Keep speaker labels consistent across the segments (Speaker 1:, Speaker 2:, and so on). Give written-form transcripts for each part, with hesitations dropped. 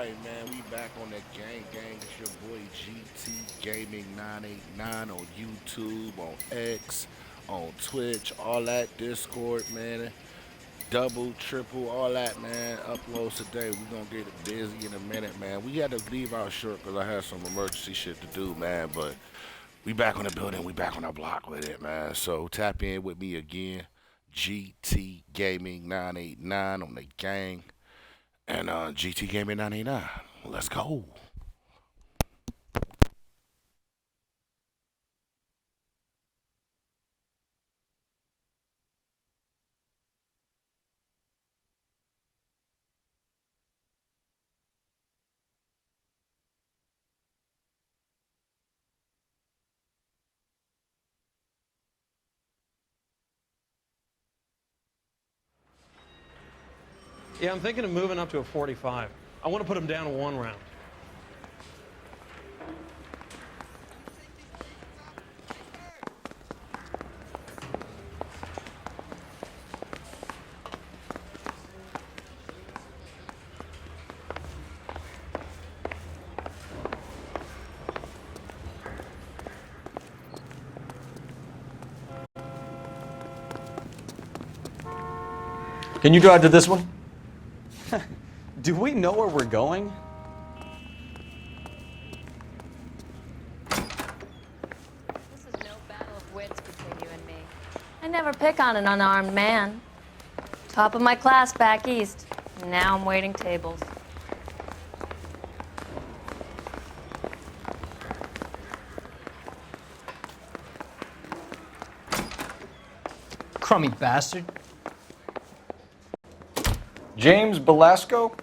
Speaker 1: right, man. We back on the gang. It's your boy GT Gaming 989 on YouTube, on X, on Twitch, all that Discord, man. Double, triple, all that, man. Uploads today. We gonna get busy in a minute, man. We had to leave out short because I had some emergency shit to do, man. But we back on the building. We back on our block with it, man. So tap in with me again. GT Gaming 989 on the gang. And GT Gaming 99. Let's go.
Speaker 2: Yeah, I'm thinking of moving up to a 45. I want to put them down one round.
Speaker 3: Can you drive to this one?
Speaker 4: Do we know where we're going?
Speaker 5: This is no battle of wits between you and me. I never pick on an unarmed man. Top of my class back east. Now I'm waiting tables.
Speaker 6: Crummy bastard.
Speaker 3: James Belasco?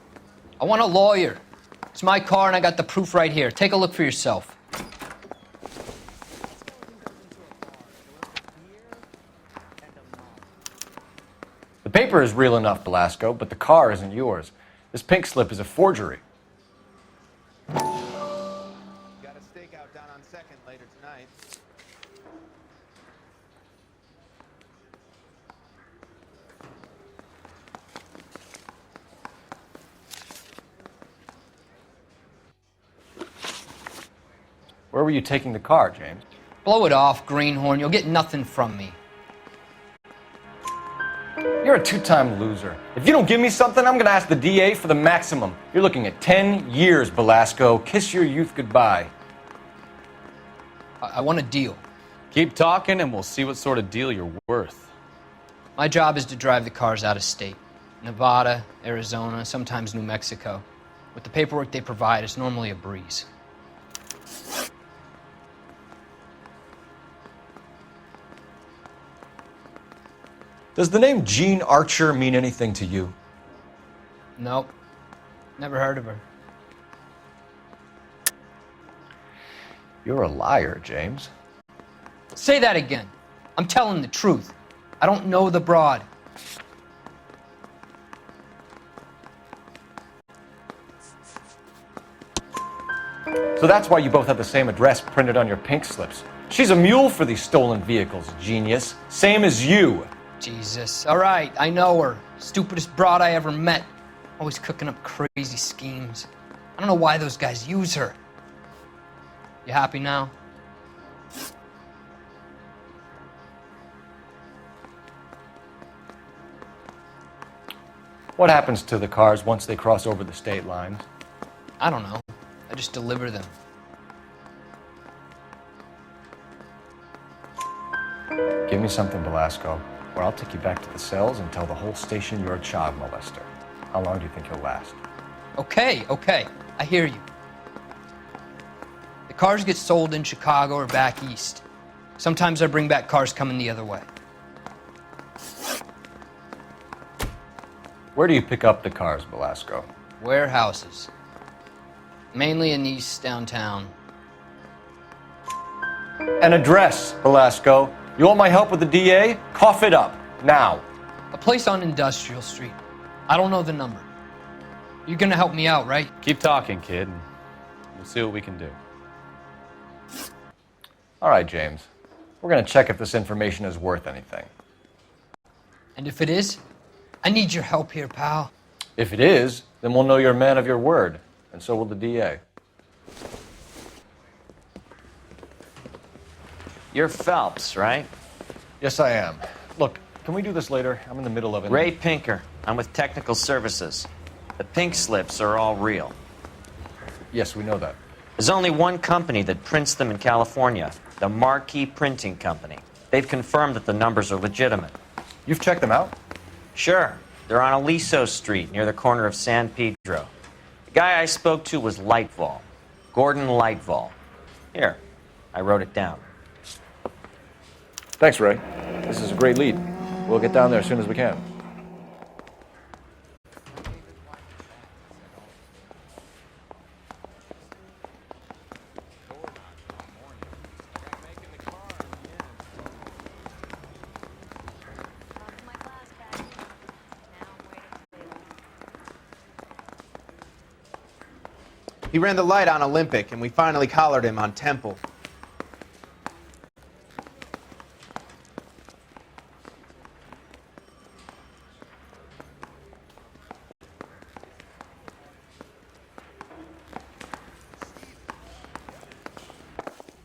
Speaker 6: I want a lawyer. It's my car and I got the proof right here. Take a look for yourself.
Speaker 3: The paper is real enough, Belasco, but the car isn't yours. This pink slip is a forgery.
Speaker 7: Got a stakeout down on 2nd later tonight.
Speaker 3: Where were you taking the car, James?
Speaker 6: Blow it off, greenhorn. You'll get nothing from me.
Speaker 3: You're a two-time loser. If you don't give me something, I'm going to ask the DA for the maximum. You're looking at 10 years, Belasco. Kiss your youth goodbye.
Speaker 6: I want a deal.
Speaker 4: Keep talking and we'll see what sort of deal you're worth.
Speaker 6: My job is to drive the cars out of state. Nevada, Arizona, sometimes New Mexico. With the paperwork they provide, it's normally a breeze.
Speaker 3: Does the name Jean Archer mean anything to you?
Speaker 6: Nope. Never heard of her.
Speaker 3: You're a liar, James.
Speaker 6: Say that again. I'm telling the truth. I don't know the broad.
Speaker 3: So that's why you both have the same address printed on your pink slips. She's a mule for these stolen vehicles, genius. Same as you.
Speaker 6: Jesus. All right, I know her. Stupidest broad I ever met. Always cooking up crazy schemes. I don't know why those guys use her. You happy now?
Speaker 3: What happens to the cars once they cross over the state lines?
Speaker 6: I don't know. I just deliver them.
Speaker 3: Give me something, Belasco, or I'll take you back to the cells and tell the whole station you're a child molester. How long do you think you'll last?
Speaker 6: Okay. I hear you. The cars get sold in Chicago or back east. Sometimes I bring back cars coming the other way.
Speaker 3: Where do you pick up the cars, Belasco?
Speaker 6: Warehouses. Mainly in East downtown.
Speaker 3: An address, Belasco. You want my help with the DA? Cough it up, now.
Speaker 6: A place on Industrial Street. I don't know the number. You're gonna help me out, right?
Speaker 4: Keep talking, kid, and we'll see what we can do.
Speaker 3: All right, James. We're going to check if this information is worth anything.
Speaker 6: And if it is, I need your help here, pal.
Speaker 3: If it is, then we'll know you're a man of your word. and so will the DA.
Speaker 4: You're Phelps, right?
Speaker 3: Yes, I am. Look, can we do this later? I'm in the middle of it.
Speaker 4: Ray Pinker. I'm with Technical Services. The pink slips are all real.
Speaker 3: Yes, we know that.
Speaker 4: There's only one company that prints them in California, the Marquee Printing Company. They've confirmed that the numbers are legitimate.
Speaker 3: You've checked them out?
Speaker 4: Sure. They're on Aliso Street, near the corner of San Pedro. The guy I spoke to was Lightval. Gordon Lightval. Here, I wrote it down.
Speaker 3: Thanks, Ray. This is a great lead. We'll get down there as soon as we can.
Speaker 5: Top of my class back east. Now I'm waiting for you.
Speaker 7: He ran the light on Olympic, and we finally collared him on Temple.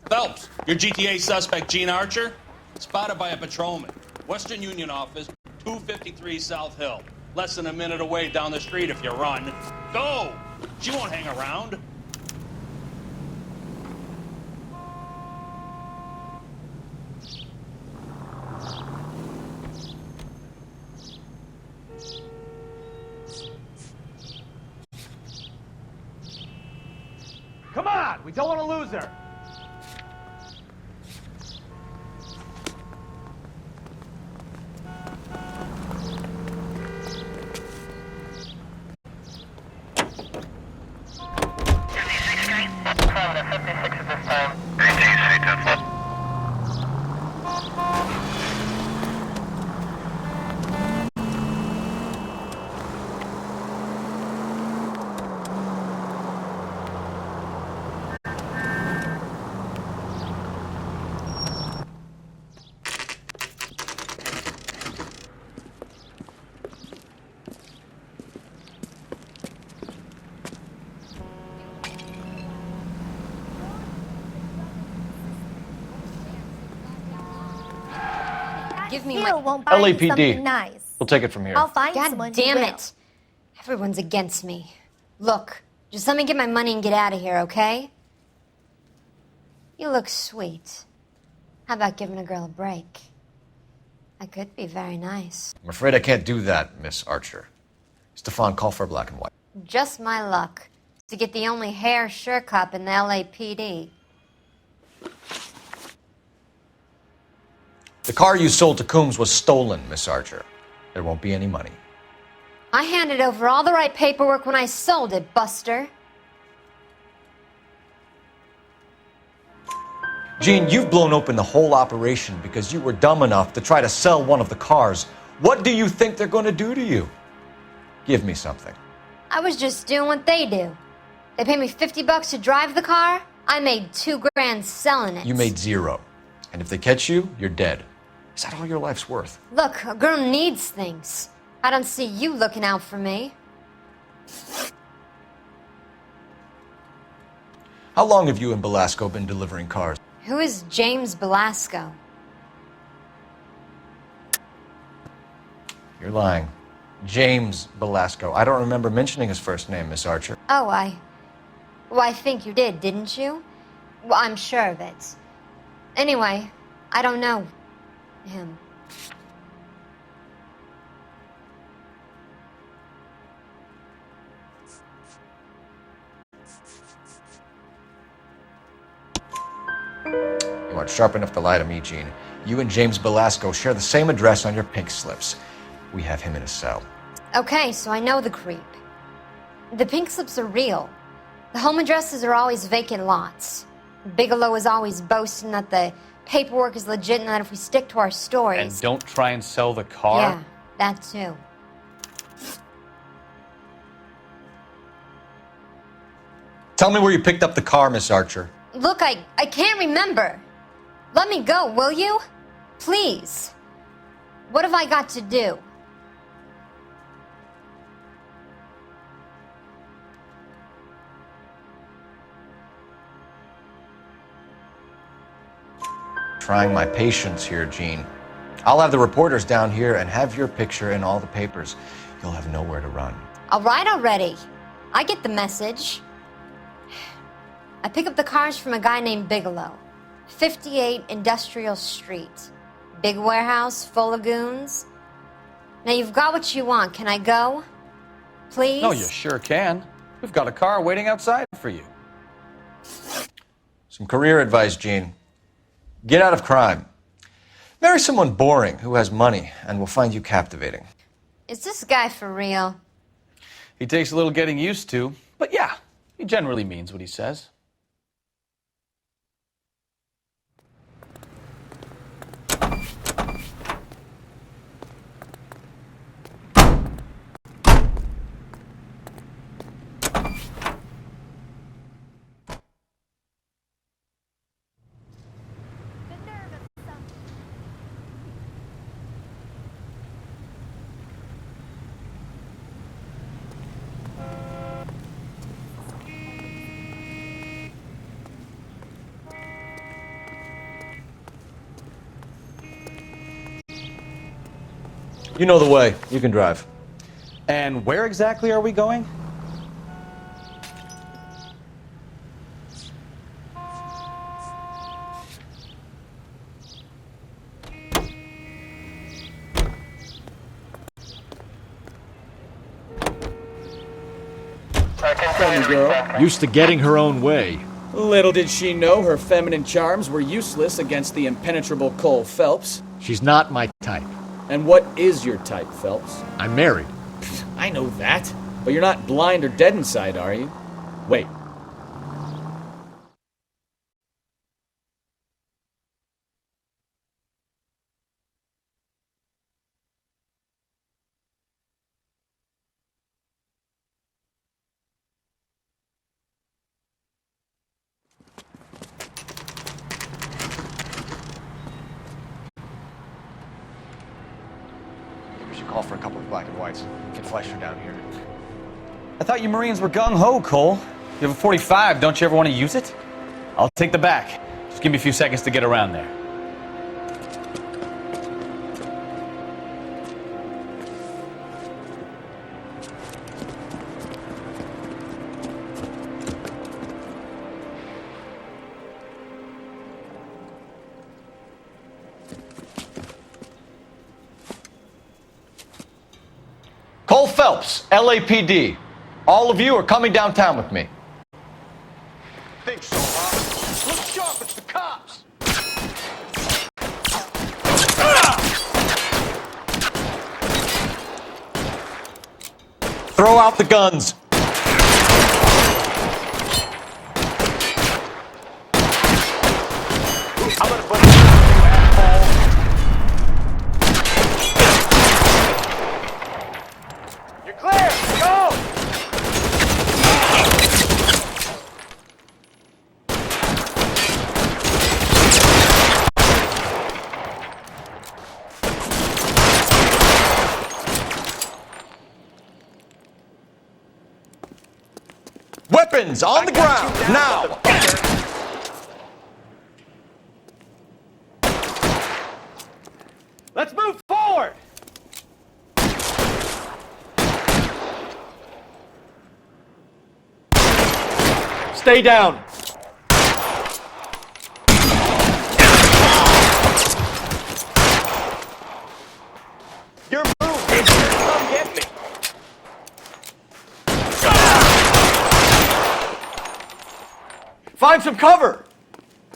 Speaker 8: Phelps, your GTA suspect, Gene Archer, spotted by a patrolman. Western Union office, 253 South Hill. Less than a minute away down the street if you run. Go! She won't hang around.
Speaker 3: Come on! We don't want to lose her!
Speaker 5: Give me
Speaker 9: Still
Speaker 5: my...
Speaker 9: won't buy you
Speaker 3: LAPD.
Speaker 9: something nice.
Speaker 3: We'll take it from here.
Speaker 9: I'll find
Speaker 10: God
Speaker 9: someone
Speaker 10: damn
Speaker 9: who will.
Speaker 10: it. Everyone's against me. Look, just let me get my money and get out of here, okay? You look sweet. How about giving a girl a break? I could be very nice.
Speaker 3: I'm afraid I can't do that, Miss Archer. Stefan, call for black and white.
Speaker 10: Just my luck to get the only hair sure cop in the LAPD.
Speaker 3: The car you sold to Coombs was stolen, Miss Archer. There won't be any money.
Speaker 10: I handed over all the right paperwork when I sold it, Buster.
Speaker 3: Gene, you've blown open the whole operation because you were dumb enough to try to sell one of the cars. What do you think they're going to do to you? Give me something.
Speaker 10: I was just doing what they do. They paid me $50 to drive the car. I made $2 grand selling it.
Speaker 3: You made zero. And if they catch you, you're dead. Is that all your life's worth?
Speaker 10: Look, a girl needs things. I don't see you looking out for me.
Speaker 3: How long have you and Belasco been delivering cars?
Speaker 10: Who is James Belasco?
Speaker 3: You're lying. James Belasco. I don't remember mentioning his first name, Miss Archer.
Speaker 10: Oh, Well, I think you did, didn't you? Well, I'm sure of it. Anyway, I don't know him.
Speaker 3: You aren't sharp enough to lie to me, Gene. You and James Belasco share the same address on your pink slips. We have him in a cell.
Speaker 10: Okay, so I know the creep. The pink slips are real. The home addresses are always vacant lots. Bigelow is always boasting that the paperwork is legit and that if we stick to our stories...
Speaker 4: And don't try and sell the car?
Speaker 10: Yeah, that too.
Speaker 3: Tell me where you picked up the car, Miss Archer.
Speaker 10: Look, I can't remember. Let me go, will you? Please. What have I got to do?
Speaker 3: Trying my patience here, Gene. I'll have the reporters down here and have your picture in all the papers. You'll have nowhere to run.
Speaker 10: All right already. I get the message. I pick up the cars from a guy named Bigelow. 58 Industrial Street. Big warehouse, full of goons. Now you've got what you want. Can I go? Please?
Speaker 3: Oh, you sure can. We've got a car waiting outside for you. Some career advice, Gene. Get out of crime. Marry someone boring who has money and will find you captivating.
Speaker 10: Is this guy for real?
Speaker 9: He takes a little getting used to, but yeah, he generally means what he says.
Speaker 3: You know the way. You can drive.
Speaker 9: And where exactly are we going?
Speaker 11: Funny girl.
Speaker 12: Used to getting her own way.
Speaker 11: Little did she know her feminine charms were useless against the impenetrable Cole Phelps.
Speaker 12: She's not my type.
Speaker 11: And what is your type, Phelps?
Speaker 12: I'm married.
Speaker 11: I know that. But you're not blind or dead inside, are you? Wait.
Speaker 3: We should call for a couple of black and whites. Get Fleischer down here.
Speaker 9: I thought you Marines were gung-ho, Cole. You have a 45, don't you ever want to use it? I'll take the back. Just give me a few seconds to get around there.
Speaker 3: Cole Phelps, LAPD. All of you are coming downtown with me.
Speaker 13: Think so, huh? Look sharp, it's the cops!
Speaker 3: Throw out the guns.
Speaker 13: I'm gonna put you asshole. You're clear! Go!
Speaker 3: Weapons on the ground, now!
Speaker 13: Let's move forward!
Speaker 3: Stay down.
Speaker 13: Your move, bitch! Come get me!
Speaker 3: Find some cover.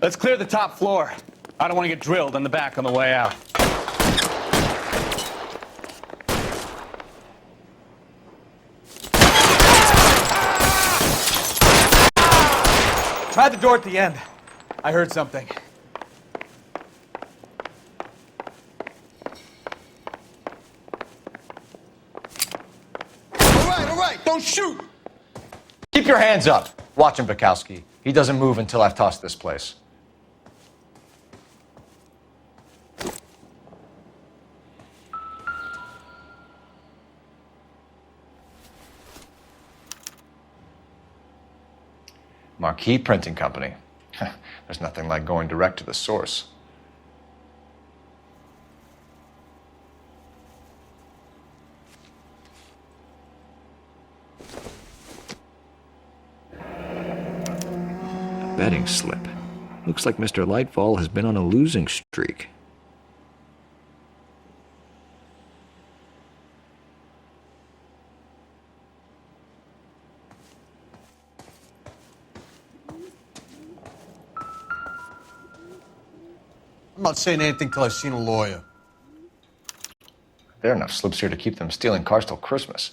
Speaker 9: Let's clear the top floor. I don't want to get drilled in the back on the way out.
Speaker 11: Try the door at the end. I heard something.
Speaker 13: All right, don't shoot!
Speaker 3: Keep your hands up. Watch him, Bukowski. He doesn't move until I've tossed this place. Marquee Printing Company. There's nothing like going direct to the source.
Speaker 12: betting slip. Looks like Mr. Lightfall has been on a losing streak.
Speaker 14: I'm not saying anything till I've seen a lawyer.
Speaker 3: There are enough slips here to keep them stealing cars till Christmas.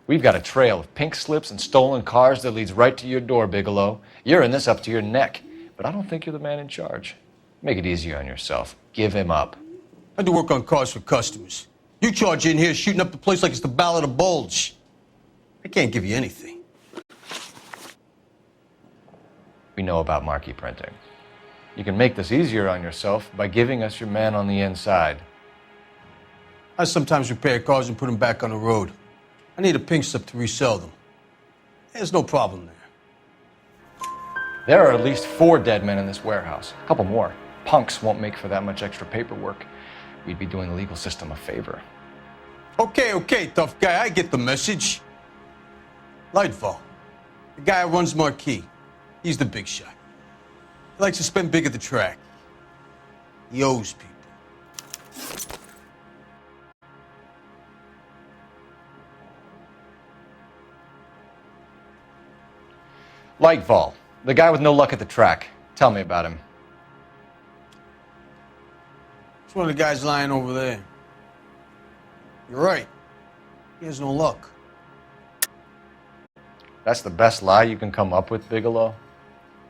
Speaker 3: We've got a trail of pink slips and stolen cars that leads right to your door, Bigelow. You're in this up to your neck, but I don't think you're the man in charge. Make it easier on yourself. Give him up.
Speaker 14: I do work on cars for customers. You charge in here shooting up the place like it's the Ballad of Bulge. I can't give you anything.
Speaker 3: We know about marquee printing. You can make this easier on yourself by giving us your man on the inside.
Speaker 14: I sometimes repair cars and put them back on the road. I need a pink slip to resell them. There's no problem there.
Speaker 3: There are at least 4 dead men in this warehouse. A couple more. Punks won't make for that much extra paperwork. We'd be doing the legal system a favor.
Speaker 14: Okay, tough guy, I get the message. Lightfall, the guy who runs Marquee. He's the big shot. He likes to spend big at the track. He owes people.
Speaker 3: Lightfall, the guy with no luck at the track. Tell me about him.
Speaker 14: It's one of the guys lying over there. You're right. He has no luck.
Speaker 3: That's the best lie you can come up with, Bigelow?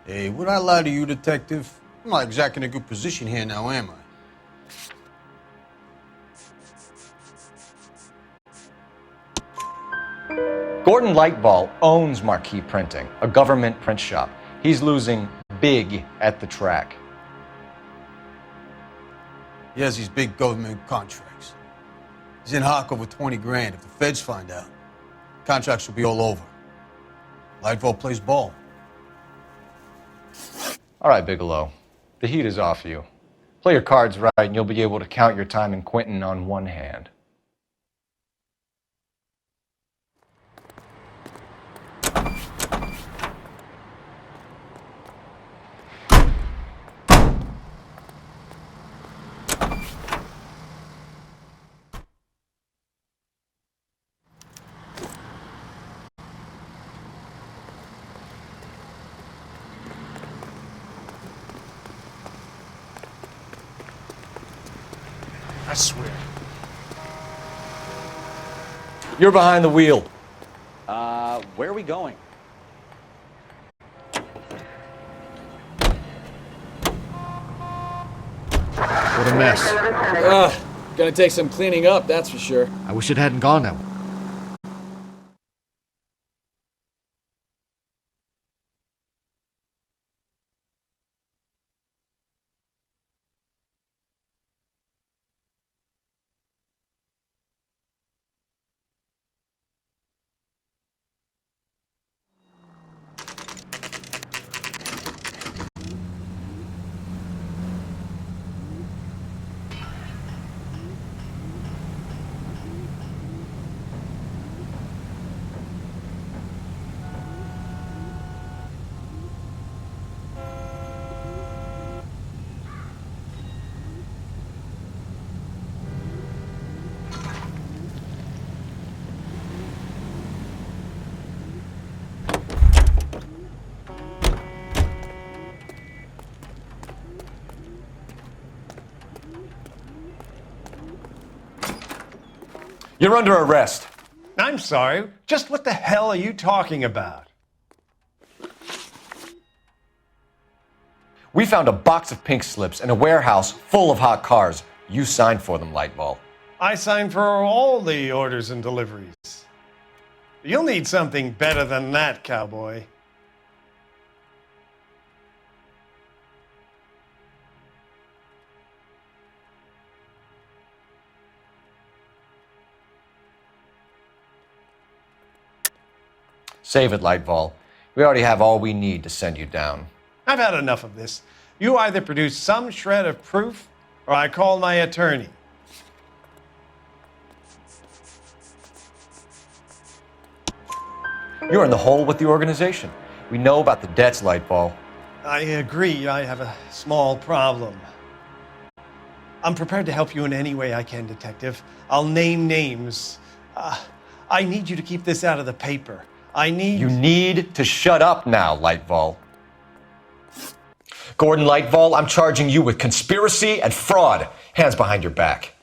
Speaker 14: Hey, would I lie to you, detective? I'm not exactly in a good position here now, am I?
Speaker 3: Gordon Lightfall owns Marquee Printing, a government print shop. He's losing big at the track.
Speaker 14: He has these big government contracts. He's in hock over 20 grand. If the feds find out, contracts will be all over. Lightfall plays ball.
Speaker 3: All right, Bigelow. The heat is off you. Play your cards right and you'll be able to count your time in Quentin on one hand.
Speaker 15: I swear.
Speaker 3: You're behind the wheel.
Speaker 9: Where are we going?
Speaker 12: What a mess.
Speaker 11: Gonna take some cleaning up, that's for sure.
Speaker 12: I wish it hadn't gone that way.
Speaker 3: You're under arrest.
Speaker 15: I'm sorry. Just what the hell are you talking about?
Speaker 3: We found a box of pink slips in a warehouse full of hot cars. You signed for them, Lightfall.
Speaker 15: I signed for all the orders and deliveries. You'll need something better than that, cowboy.
Speaker 3: Save it, Lightfall. We already have all we need to send you down.
Speaker 15: I've had enough of this. You either produce some shred of proof, or I call my attorney.
Speaker 3: You're in the hole with the organization. We know about the debts, Lightfall.
Speaker 15: I agree, I have a small problem. I'm prepared to help you in any way I can, Detective. I'll name names. I need you to keep this out of the paper.
Speaker 3: You need to shut up now, Lightfall. Gordon Lightfall, I'm charging you with conspiracy and fraud. Hands behind your back.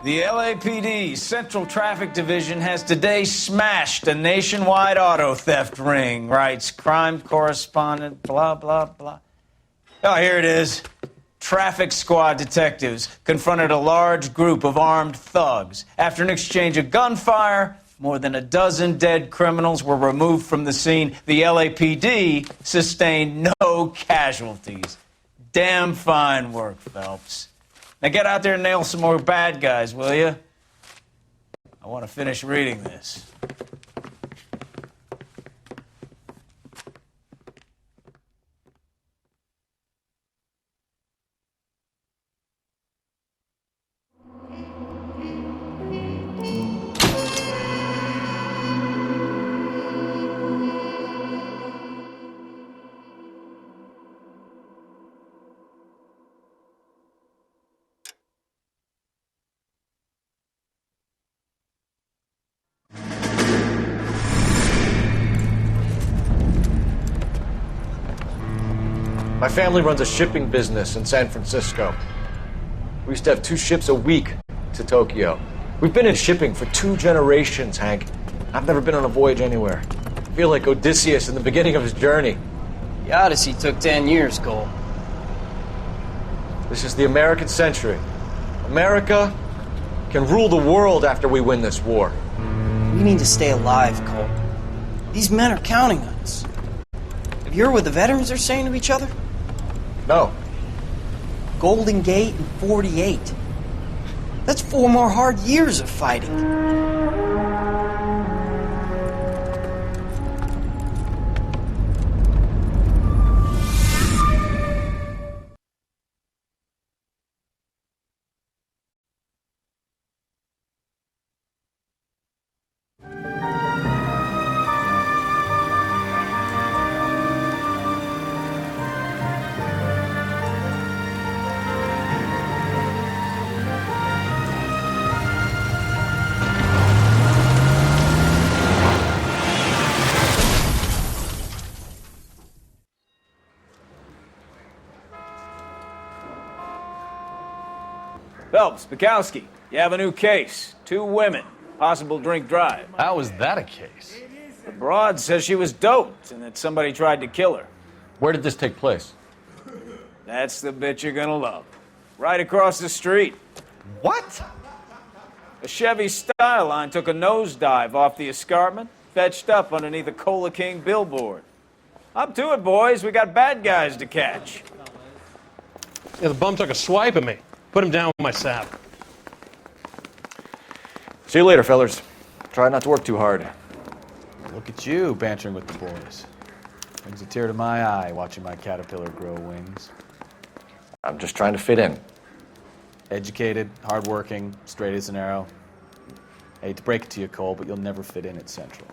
Speaker 9: The LAPD Central Traffic Division has today smashed a nationwide auto theft ring, writes crime correspondent, blah, blah, blah. Oh, here it is. Traffic squad detectives confronted a large group of armed thugs. After an exchange of gunfire, more than a dozen dead criminals were removed from the scene. The LAPD sustained no casualties. Damn fine work, Phelps. Now get out there and nail some more bad guys, will you? I want to finish reading this.
Speaker 3: My family runs a shipping business in San Francisco. We used to have 2 ships a week to Tokyo. We've been in shipping for 2 generations, Hank. I've never been on a voyage anywhere. I feel like Odysseus in the beginning of his journey.
Speaker 6: The Odyssey took 10 years, Cole.
Speaker 3: This is the American century. America can rule the world after we win this war.
Speaker 16: We need to stay alive, Cole. These men are counting on us. Have you heard what the veterans are saying to each other?
Speaker 3: No.
Speaker 16: Golden Gate and 48. That's 4 more hard years of fighting.
Speaker 9: Phelps, Bukowski, you have a new case. 2 women, possible drink drive.
Speaker 2: How was that a case?
Speaker 9: The broad says she was doped and that somebody tried to kill her.
Speaker 3: Where did this take place?
Speaker 9: That's the bit you're gonna love. Right across the street.
Speaker 2: What?
Speaker 9: A Chevy Style Line took a nosedive off the escarpment, fetched up underneath a Cola King billboard. Up to it, boys. We got bad guys to catch.
Speaker 2: Yeah, the bum took a swipe at me. Put him down with my sap.
Speaker 3: See you later, fellers. Try not to work too hard.
Speaker 9: Look at you bantering with the boys. Brings a tear to my eye watching my caterpillar grow wings.
Speaker 3: I'm just trying to fit in.
Speaker 9: Educated, hardworking, straight as an arrow. I hate to break it to you, Cole, but you'll never fit in at Central.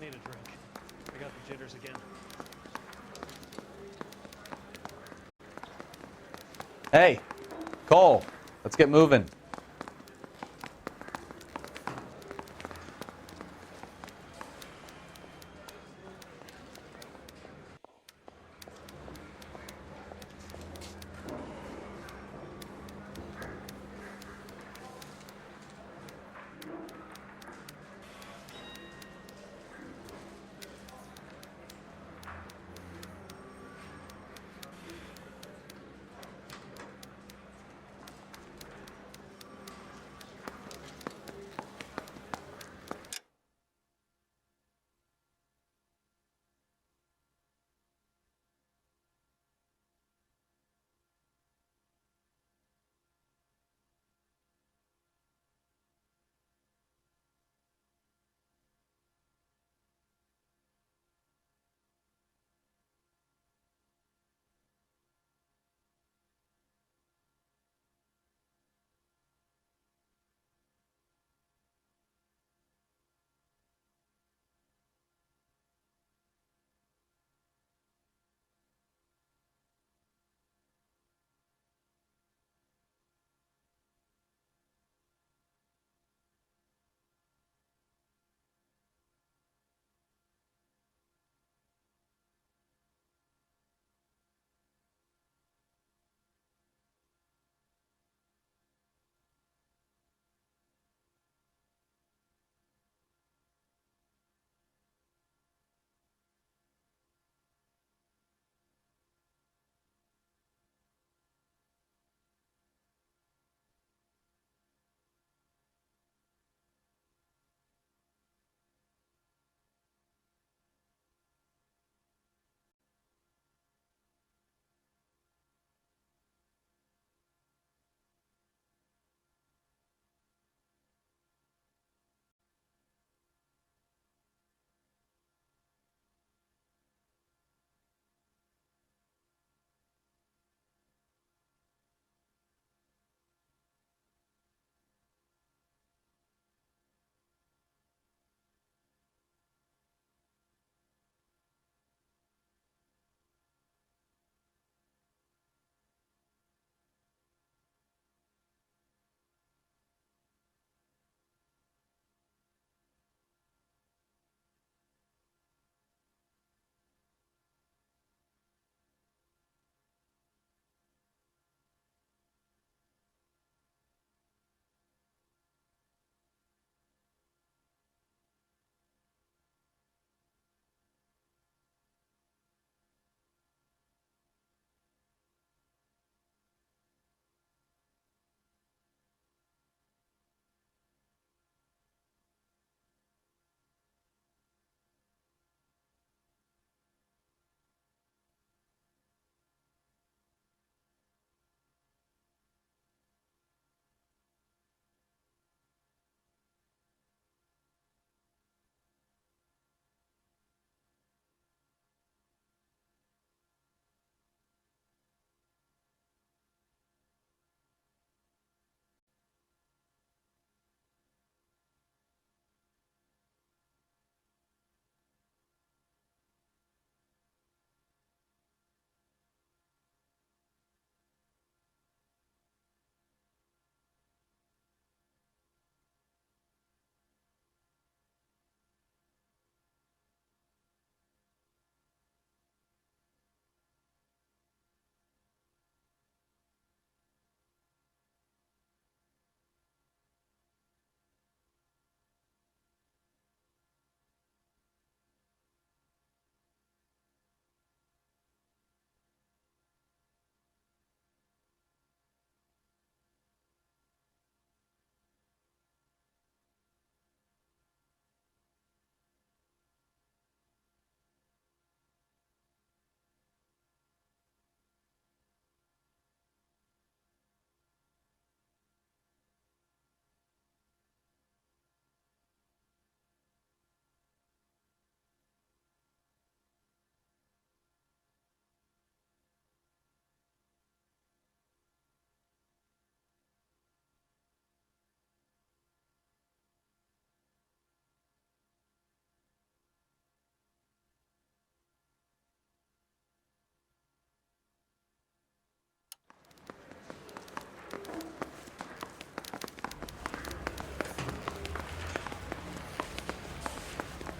Speaker 2: Need a drink. I got the jitters again.
Speaker 9: Hey, Cole, let's get moving.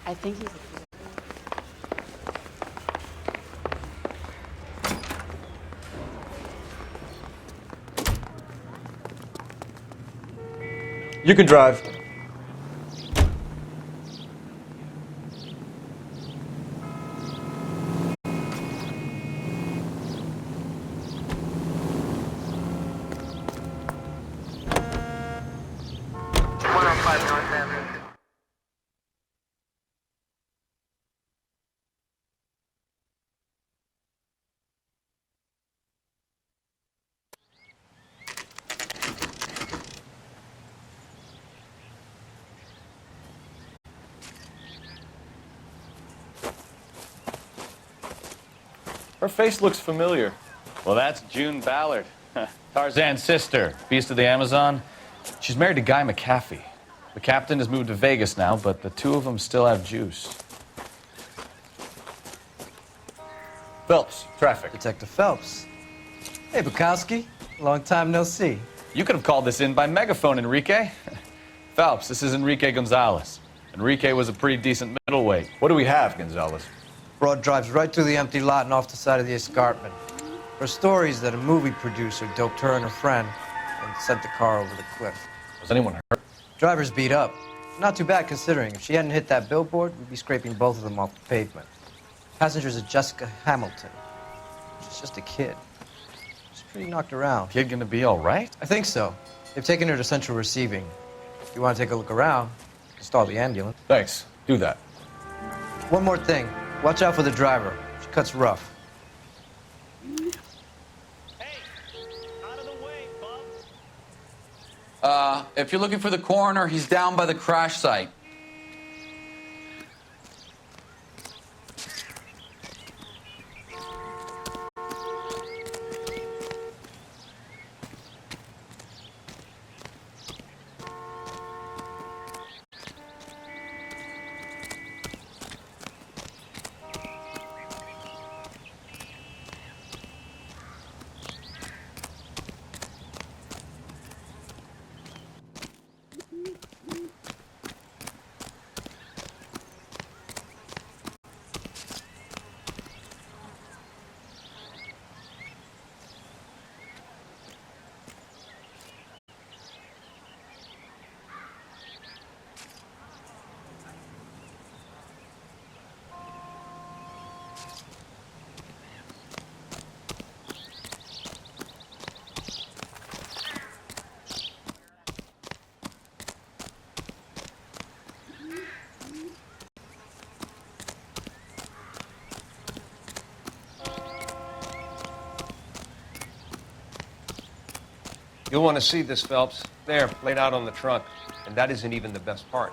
Speaker 17: I think he's.
Speaker 3: You can drive. Her face looks familiar.
Speaker 9: Well, that's June Ballard, Tarzan's sister, beast of the Amazon. She's married to Guy McAfee. The captain has moved to Vegas now, but the two of them still have juice. Phelps, traffic.
Speaker 18: Detective Phelps. Hey, Bukowski. Long time no see.
Speaker 9: You could have called this in by megaphone, Enrique. Phelps, this is Enrique Gonzalez. Enrique was a pretty decent middleweight.
Speaker 3: What do we have, Gonzalez?
Speaker 18: Broad drives right through the empty lot and off the side of the escarpment. Her story is that a movie producer doped her and her friend and sent the car over the cliff.
Speaker 3: Was anyone hurt?
Speaker 18: Driver's beat up. Not too bad considering. If she hadn't hit that billboard, we'd be scraping both of them off the pavement. Passenger's a Jessica Hamilton. She's just a kid. She's pretty knocked around.
Speaker 9: Kid gonna be all right?
Speaker 18: I think so. They've taken her to central receiving. If you want to take a look around, stall the ambulance.
Speaker 3: Thanks. Do that.
Speaker 18: One more thing. Watch out for the driver. She cuts rough.
Speaker 19: If you're looking for the coroner, he's down by the crash site.
Speaker 20: You'll want to see this, Phelps. There, laid out on the trunk. And that isn't even the best part.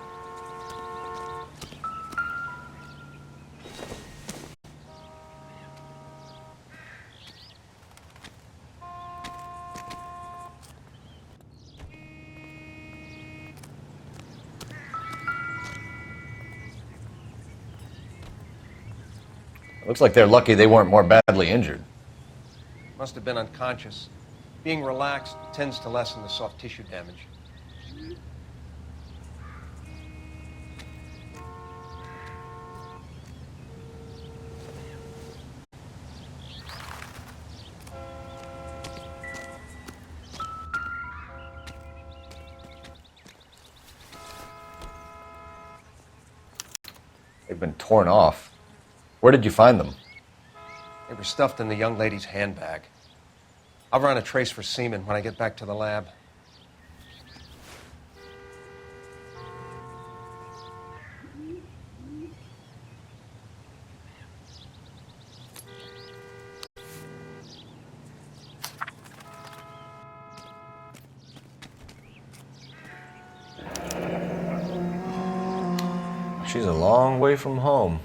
Speaker 3: Looks like they're lucky they weren't more badly injured.
Speaker 20: Must have been unconscious. Being relaxed tends to lessen the soft tissue damage.
Speaker 3: They've been torn off. Where did you find them?
Speaker 20: They were stuffed in the young lady's handbag. I'll run a trace for semen when I get back to the lab.
Speaker 3: She's a long way from home.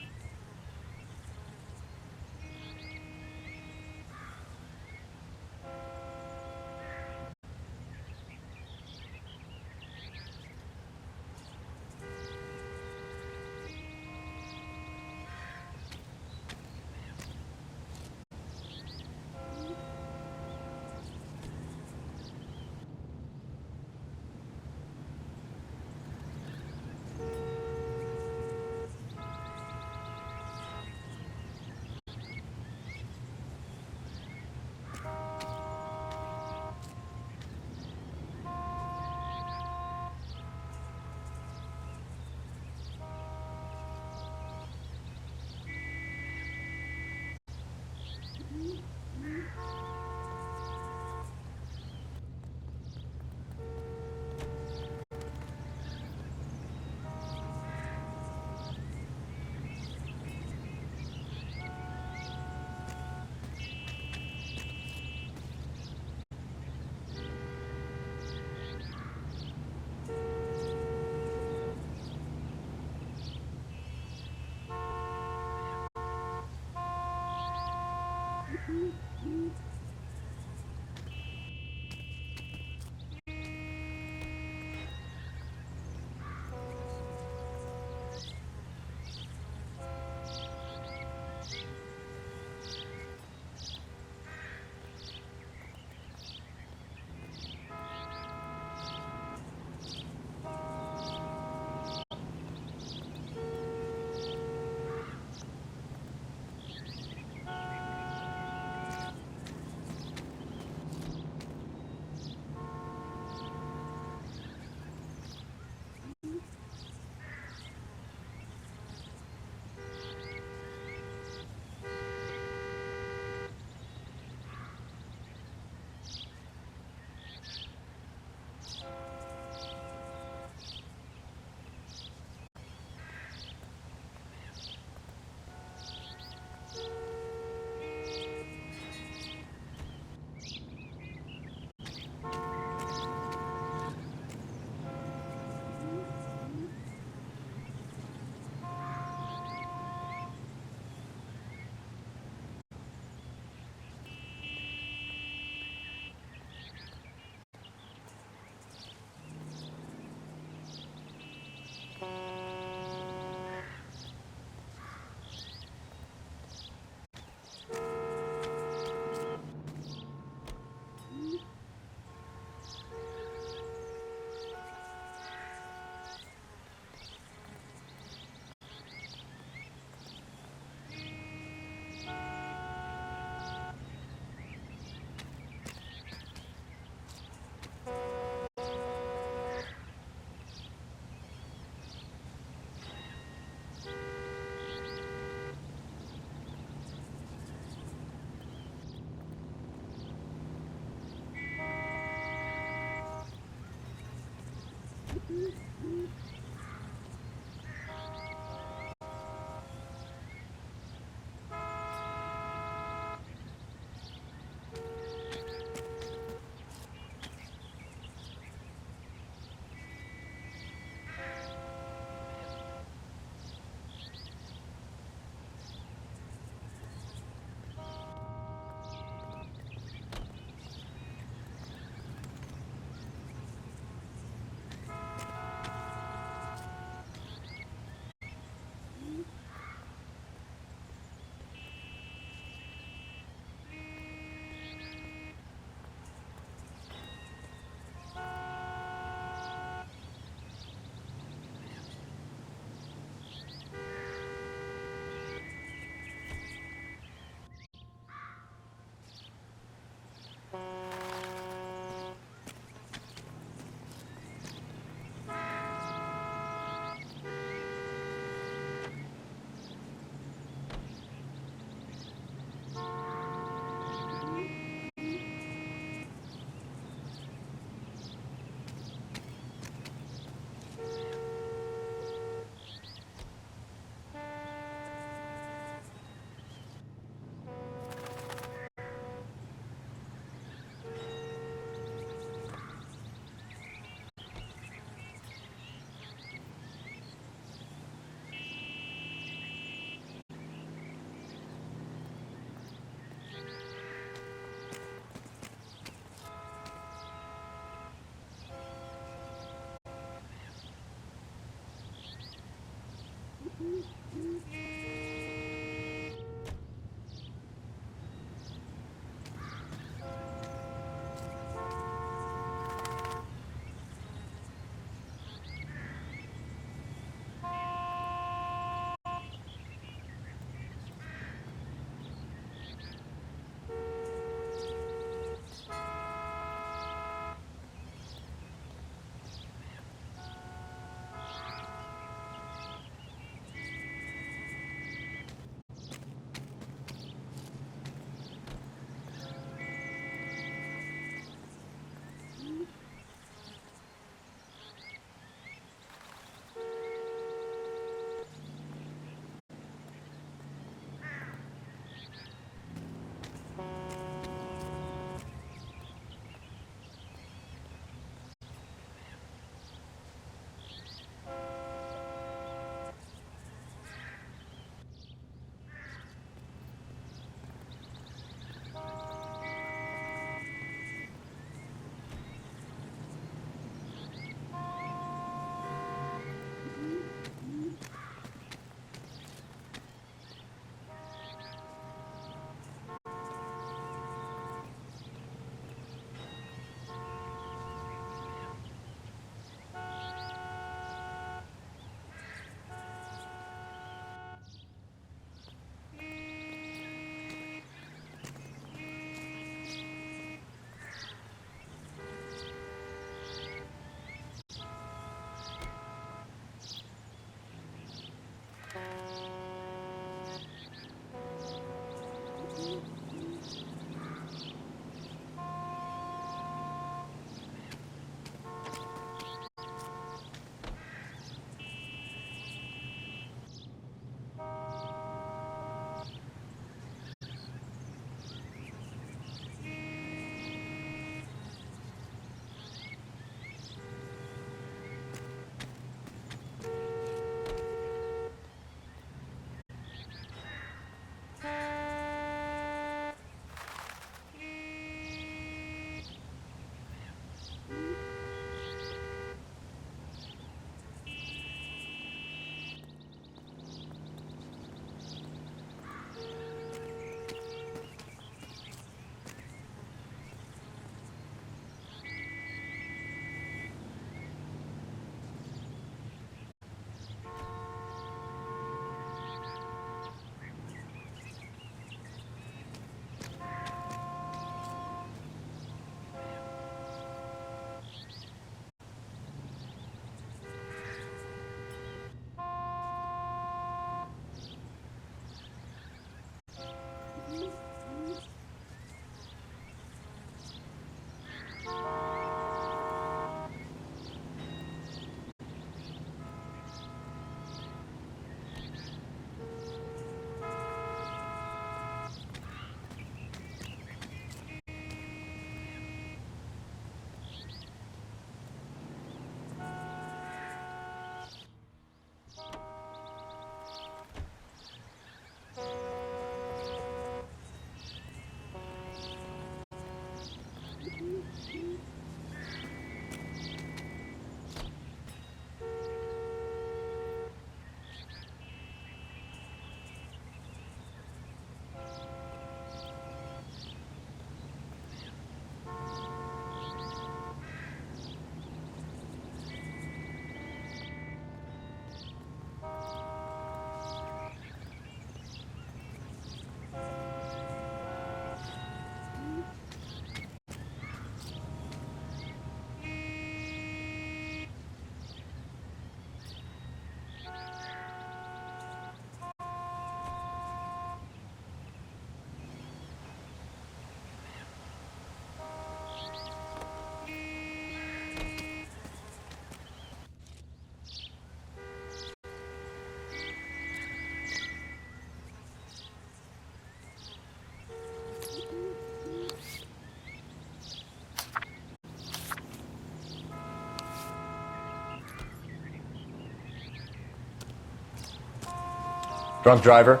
Speaker 3: Drunk driver?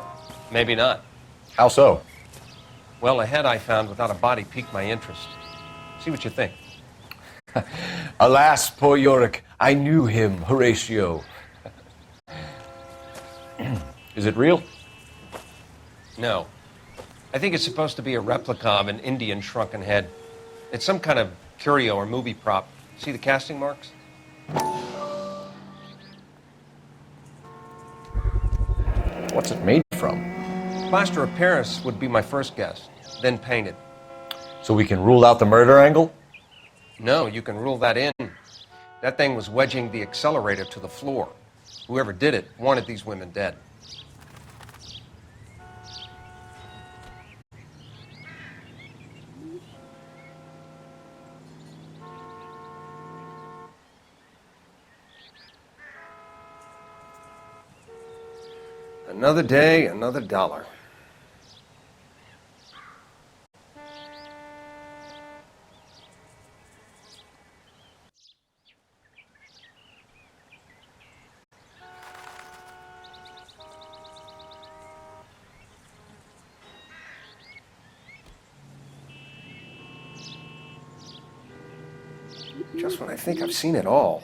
Speaker 20: Maybe not.
Speaker 3: How so?
Speaker 20: Well, a head I found without a body piqued my interest. See what you think.
Speaker 3: Alas, poor Yorick, I knew him, Horatio. Is it real?
Speaker 20: No. I think it's supposed to be a replica of an Indian shrunken head. It's some kind of curio or movie prop. See the casting marks?
Speaker 3: What's it made from?
Speaker 20: Plaster of Paris would be my first guess, then painted.
Speaker 3: So we can rule out the murder angle?
Speaker 20: No, you can rule that in. That thing was wedging the accelerator to the floor. Whoever did it wanted these women dead. Another day, another dollar. Just when I think I've seen it all.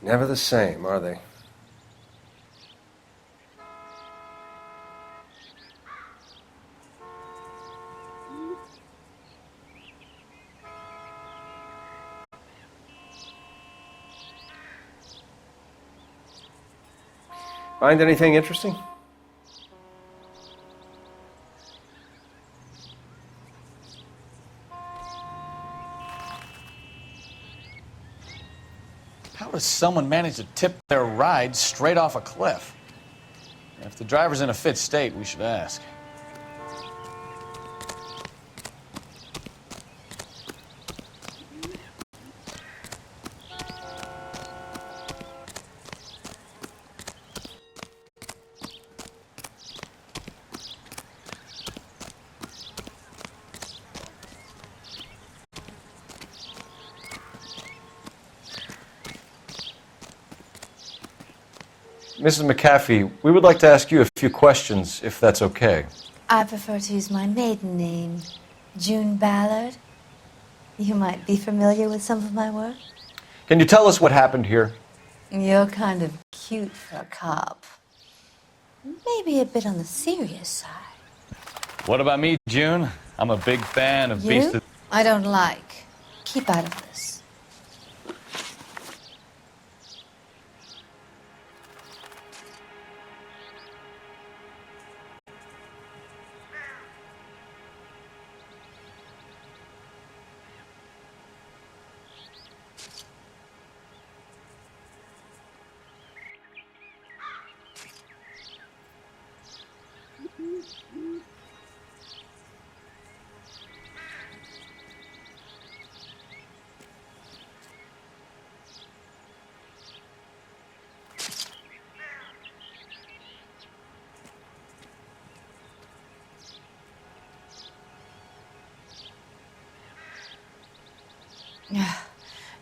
Speaker 20: Never the same, are they? Find anything interesting?
Speaker 9: How does someone manage to tip their ride straight off a cliff? If the driver's in a fit state, we should ask.
Speaker 3: Mrs. McAfee, we would like to ask you a few questions, if that's okay.
Speaker 17: I prefer to use my maiden name, June Ballard. You might be familiar with some of my work.
Speaker 3: Can you tell us what happened here?
Speaker 17: You're kind of cute for a cop. Maybe a bit on the serious side.
Speaker 9: What about me, June? I'm a big fan of Beast
Speaker 17: You?
Speaker 9: of...
Speaker 17: I don't like. Keep out of this.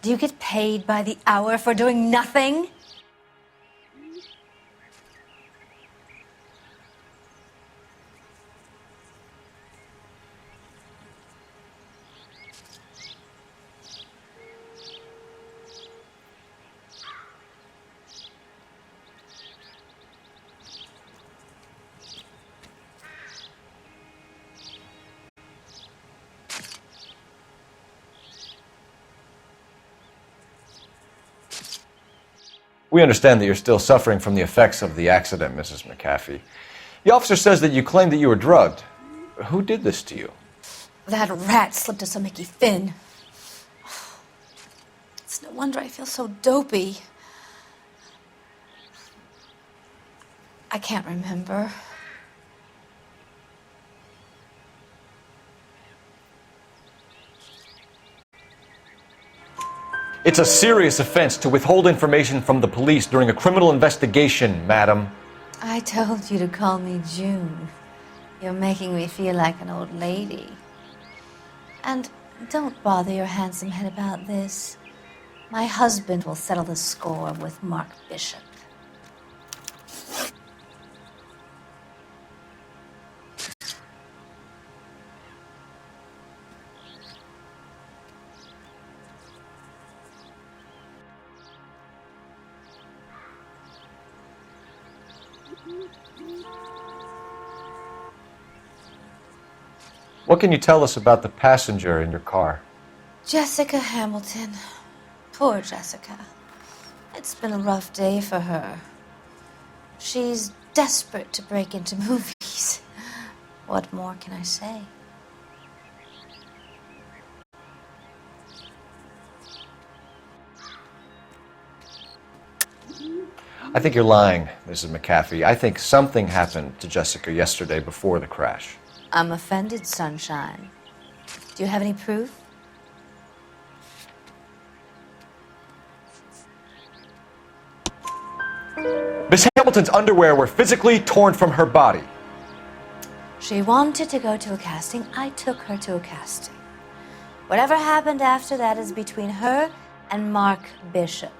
Speaker 17: Do you get paid by the hour for doing nothing?
Speaker 3: We understand that you're still suffering from the effects of the accident, Mrs. McAfee. The officer says that you claimed that you were drugged. Who did this to you?
Speaker 17: That rat slipped us a Mickey Finn. It's no wonder I feel so dopey. I can't remember.
Speaker 3: It's a serious offense to withhold information from the police during a criminal investigation, madam.
Speaker 17: I told you to call me June. You're making me feel like an old lady. And don't bother your handsome head about this. My husband will settle the score with Mark Bishop.
Speaker 3: What can you tell us about the passenger in your car?
Speaker 17: Jessica Hamilton. Poor Jessica. It's been a rough day for her. She's desperate to break into movies. What more can I say?
Speaker 3: I think you're lying, Mrs. McAfee. I think something happened to Jessica yesterday before the crash.
Speaker 17: I'm offended, Sunshine. Do you have any proof?
Speaker 3: Miss Hamilton's underwear were physically torn from her body.
Speaker 17: She wanted to go to a casting. I took her to a casting. Whatever happened after that is between her and Mark Bishop.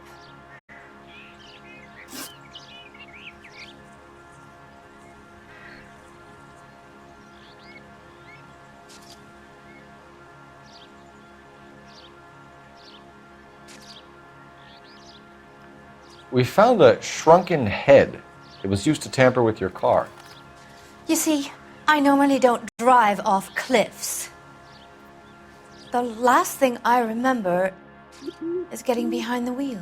Speaker 3: We found a shrunken head. It was used to tamper with your car.
Speaker 17: You see, I normally don't drive off cliffs. The last thing I remember is getting behind the wheel.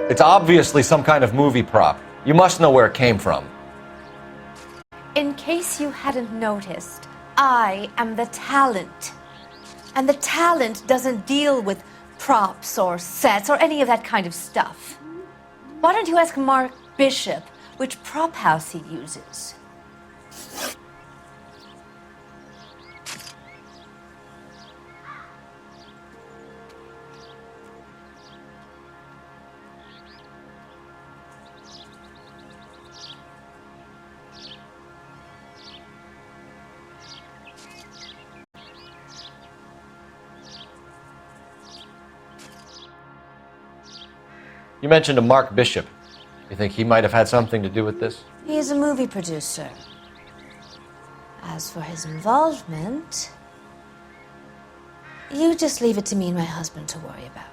Speaker 3: It's obviously some kind of movie prop. You must know where it came from.
Speaker 17: In case you hadn't noticed, I am the talent. And the talent doesn't deal with props or sets or any of that kind of stuff. Why don't you ask Mark Bishop which prop house he uses?
Speaker 3: You mentioned a Mark Bishop. You think he might have had something to do with this?
Speaker 17: He is a movie producer. As for his involvement, you just leave it to me and my husband to worry about.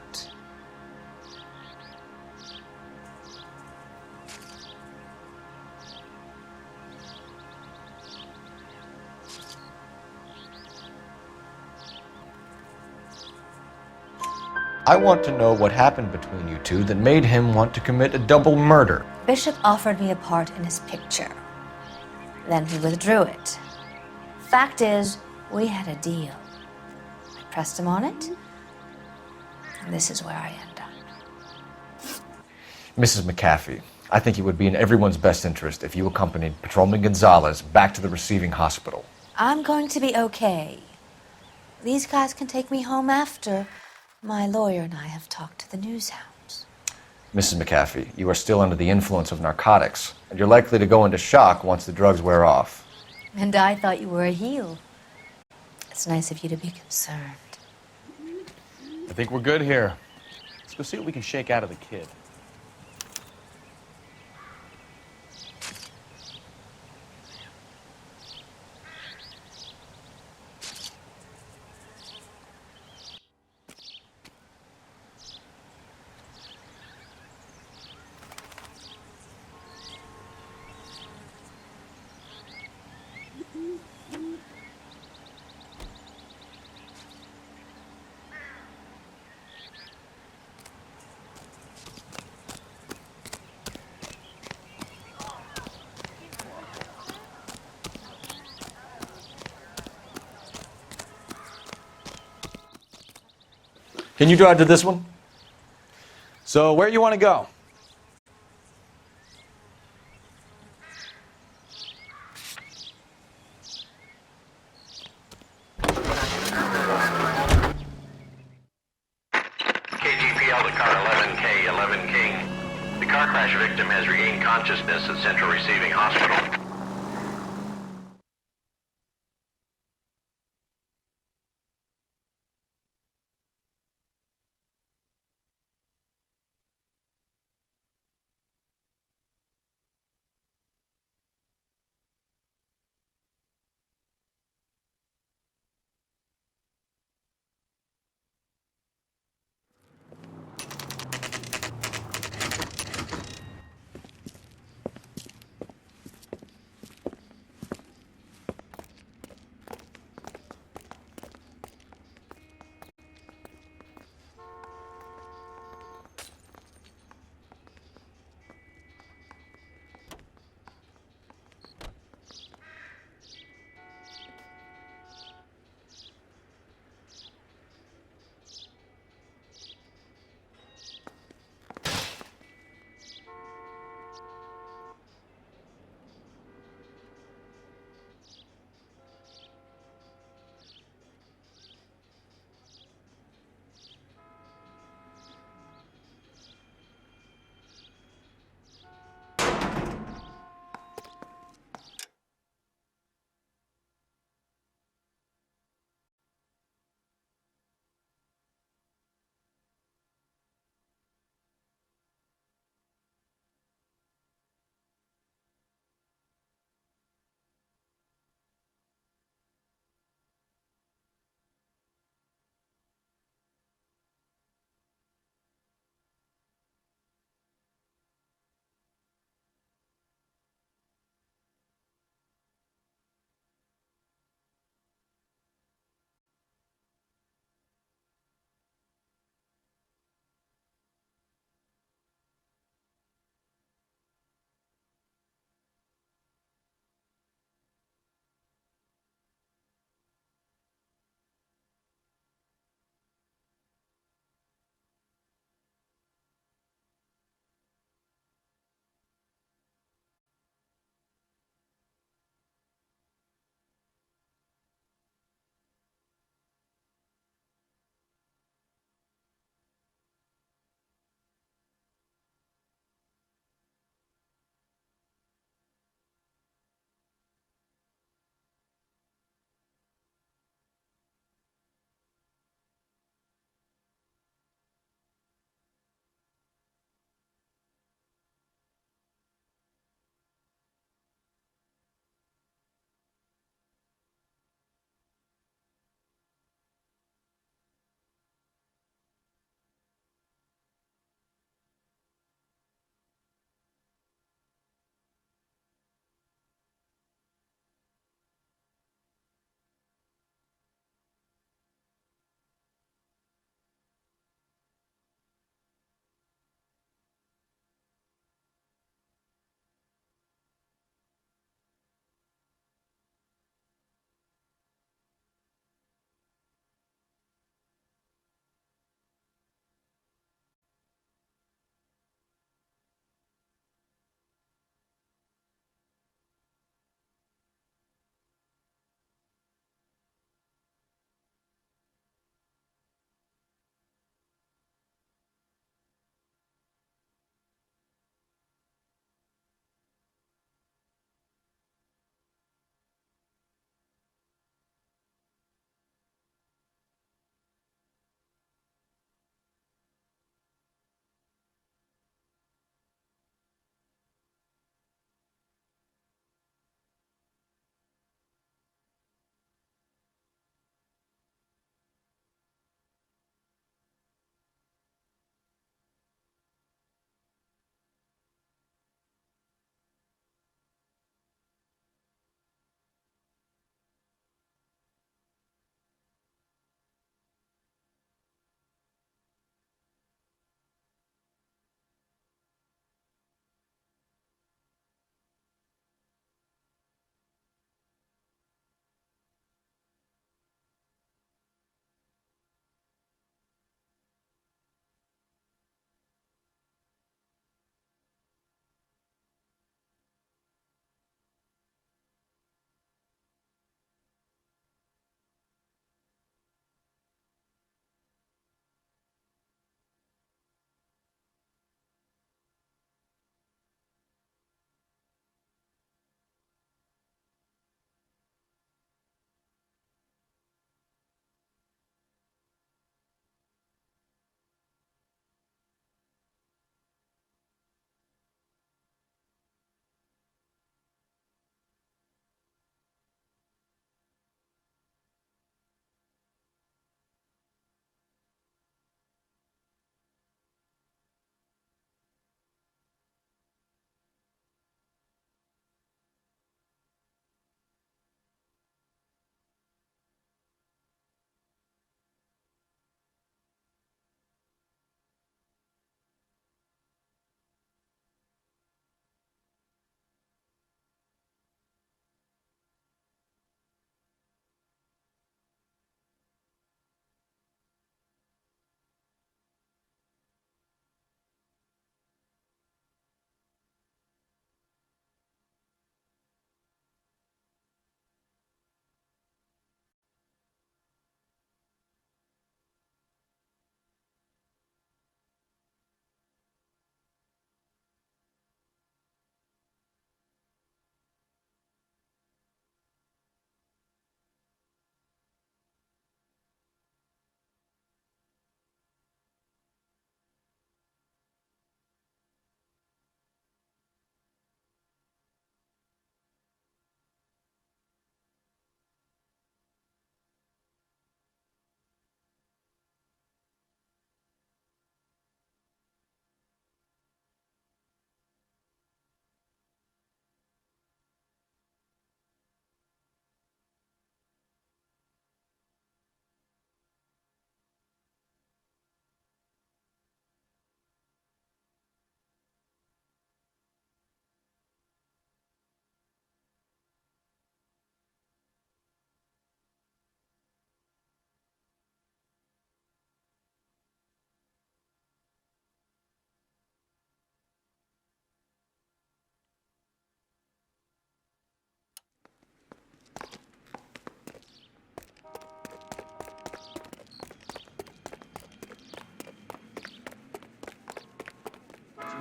Speaker 3: I want to know what happened between you two that made him want to commit a double murder.
Speaker 17: Bishop offered me a part in his picture. Then he withdrew it. Fact is, we had a deal. I pressed him on it, and this is where I end up.
Speaker 3: Mrs. McAfee, I think it would be in everyone's best interest if you accompanied Patrolman Gonzalez back to the receiving hospital.
Speaker 17: I'm going to be okay. These guys can take me home after. My lawyer and I have talked to the news hounds.
Speaker 3: Mrs. McAfee, you are still under the influence of narcotics, and you're likely to go into shock once the drugs wear off.
Speaker 17: And I thought you were a heel. It's nice of you to be concerned.
Speaker 7: I think we're good here. Let's go see what we can shake out of the kid.
Speaker 3: Can you drive to this one?
Speaker 7: So, where you want to go?
Speaker 21: Delta car 11K, 11 King. The car crash victim has regained consciousness at Central Receiving Hospital.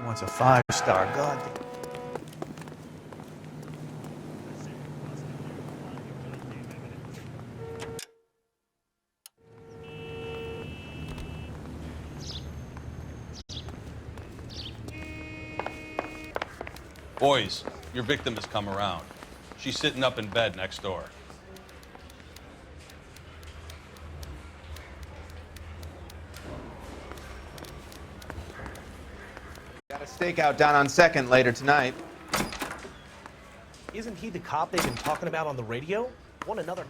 Speaker 15: wants a 5-star. God.
Speaker 8: Boys, your victim has come around. She's sitting up in bed next door.
Speaker 7: Got a stakeout down on 2nd later tonight.
Speaker 1: Isn't he the cop they've been talking about on the radio? Want another...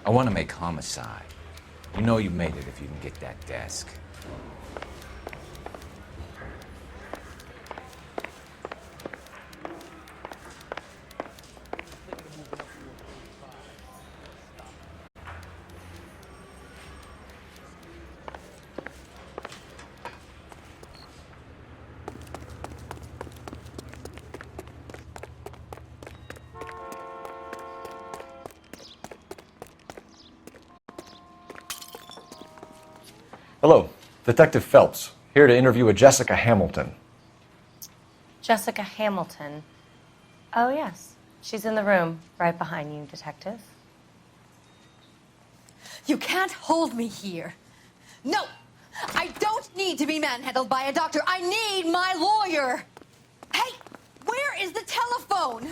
Speaker 22: I want to make homicide. You know you made it if you can get that desk.
Speaker 3: Hello, Detective Phelps, here to interview a Jessica Hamilton.
Speaker 5: Jessica Hamilton. Oh, yes. She's in the room right behind you, Detective.
Speaker 17: You can't hold me here. No! I don't need to be manhandled by a doctor. I need my lawyer. Hey, where is the telephone?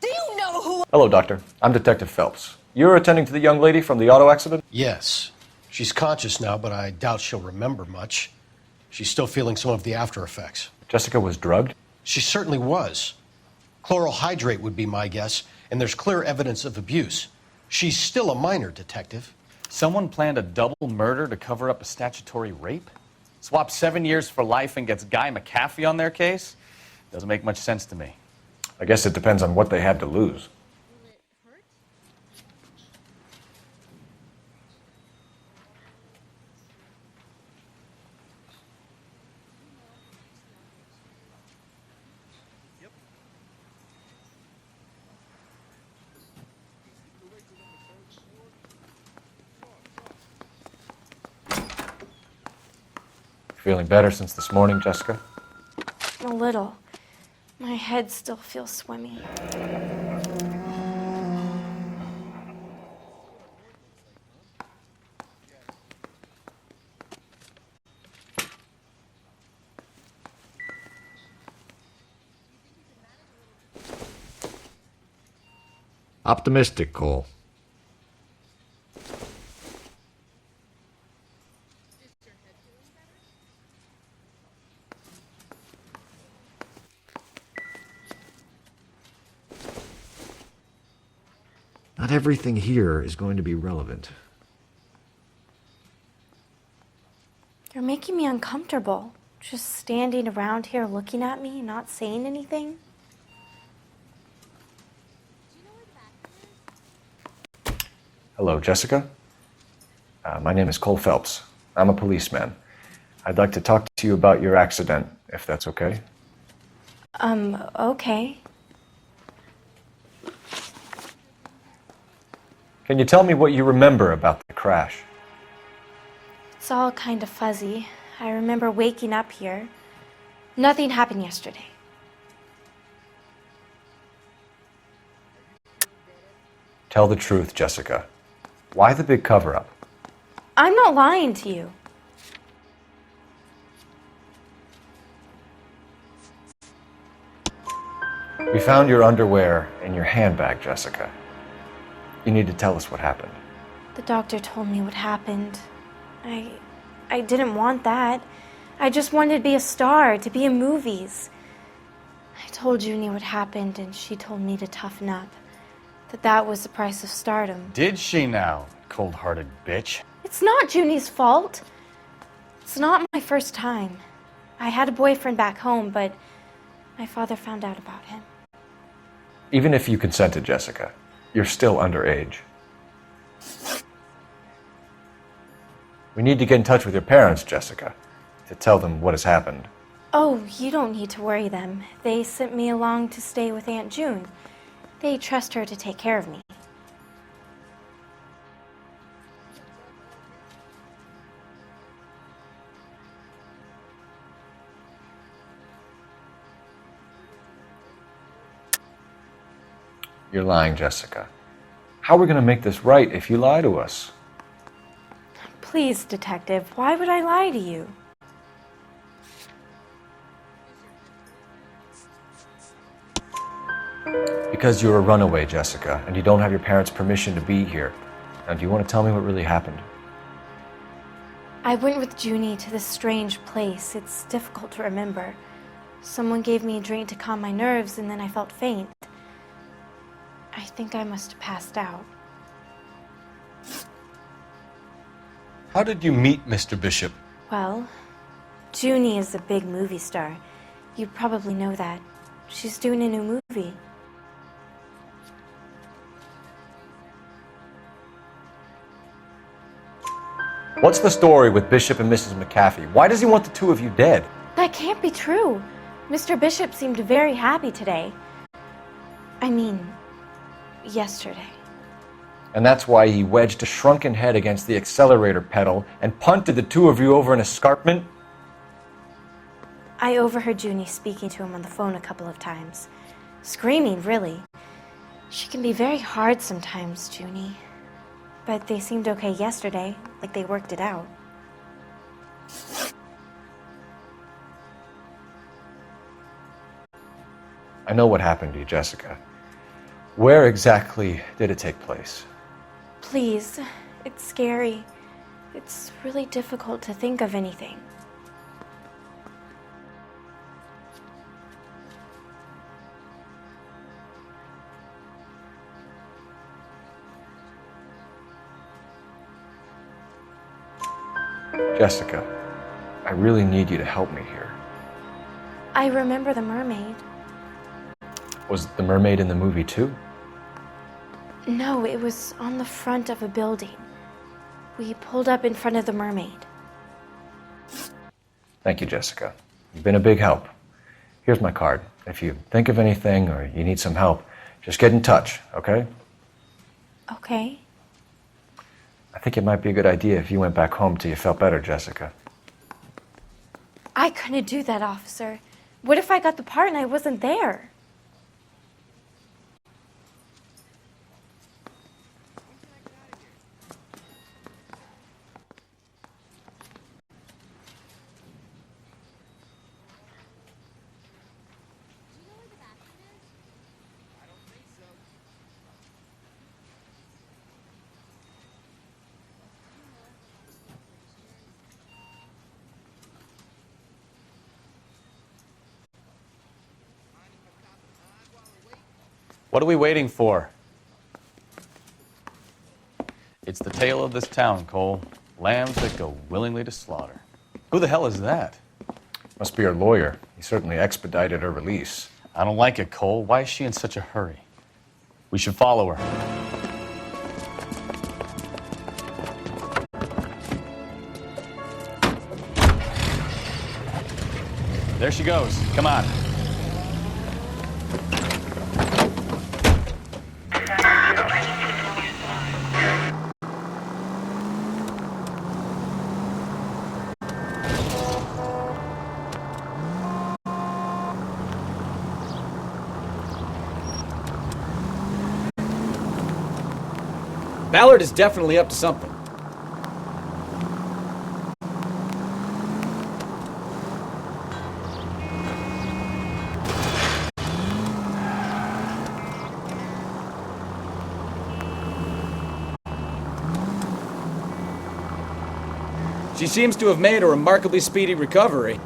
Speaker 17: Do you know who...
Speaker 3: Hello, Doctor. I'm Detective Phelps. You're attending to the young lady from the auto accident?
Speaker 1: Yes. She's conscious now, but I doubt she'll remember much. She's still feeling some of the after effects.
Speaker 3: Jessica was drugged?
Speaker 1: She certainly was. Chloral hydrate would be my guess, and there's clear evidence of abuse. She's still a minor, Detective.
Speaker 11: Someone planned a double murder to cover up a statutory rape? Swap 7 years for life and gets Guy McAfee on their case? Doesn't make much sense to me.
Speaker 3: I guess it depends on what they had to lose. Feeling better since this morning, Jessica?
Speaker 5: A little. My head still feels swimmy.
Speaker 12: Optimistic, Cole. Not everything here is going to be relevant.
Speaker 5: You're making me uncomfortable. Just standing around here looking at me, not saying anything.
Speaker 3: Hello, Jessica. My name is Cole Phelps. I'm a policeman. I'd like to talk to you about your accident, if that's okay.
Speaker 5: Okay.
Speaker 3: Can you tell me what you remember about the crash?
Speaker 5: It's all kind of fuzzy. I remember waking up here. Nothing happened yesterday.
Speaker 3: Tell the truth, Jessica. Why the big cover-up?
Speaker 5: I'm not lying to you.
Speaker 3: We found your underwear in your handbag, Jessica. You need to tell us what happened.
Speaker 5: The doctor told me what happened. I didn't want that. I just wanted to be a star, to be in movies. I told Junie what happened, and she told me to toughen up. That was the price of stardom.
Speaker 11: Did she now, cold-hearted bitch?
Speaker 5: It's not Junie's fault. It's not my first time. I had a boyfriend back home, but my father found out about him.
Speaker 3: Even if you consented, Jessica, you're still underage. We need to get in touch with your parents, Jessica, to tell them what has happened.
Speaker 5: Oh, you don't need to worry them. They sent me along to stay with Aunt June.
Speaker 4: They trust her to take care of me.
Speaker 3: You're lying, Jessica. How are we going to make this right if you lie to us?
Speaker 4: Please, Detective, why would I lie to you?
Speaker 3: Because you're a runaway, Jessica, and you don't have your parents' permission to be here. Now, do you want to tell me what really happened?
Speaker 4: I went with Junie to this strange place. It's difficult to remember. Someone gave me a drink to calm my nerves, and then I felt faint. I think I must have passed out.
Speaker 1: How did you meet Mr. Bishop?
Speaker 4: Well, Junie is a big movie star. You probably know that. She's doing a new movie.
Speaker 3: What's the story with Bishop and Mrs. McAfee? Why does he want the two of you dead?
Speaker 4: That can't be true. Mr. Bishop seemed very happy today. I mean, yesterday.
Speaker 3: And that's why he wedged a shrunken head against the accelerator pedal and punted the two of you over an escarpment?
Speaker 4: I overheard Junie speaking to him on the phone a couple of times. Screaming, really. She can be very hard sometimes, Junie. But they seemed okay yesterday, like they worked it out.
Speaker 3: I know what happened to you, Jessica. Where exactly did it take place?
Speaker 4: Please, it's scary. It's really difficult to think of anything.
Speaker 3: Jessica, I really need you to help me here.
Speaker 4: I remember the mermaid.
Speaker 3: Was the mermaid in the movie too?
Speaker 4: No, it was on the front of a building. We pulled up in front of the mermaid.
Speaker 3: Thank you, Jessica. You've been a big help. Here's my card. If you think of anything or you need some help, just get in touch, okay?
Speaker 4: Okay.
Speaker 3: I think it might be a good idea if you went back home till you felt better, Jessica.
Speaker 4: I couldn't do that, officer. What if I got the part and I wasn't there?
Speaker 11: What are we waiting for? It's the tale of this town, Cole. Lambs that go willingly to slaughter. Who the hell is that?
Speaker 3: Must be her lawyer. He certainly expedited her release.
Speaker 11: I don't like it, Cole. Why is she in such a hurry? We should follow her. There she goes. Come on.
Speaker 10: Ballard is definitely up to something. She seems to have made a remarkably speedy recovery.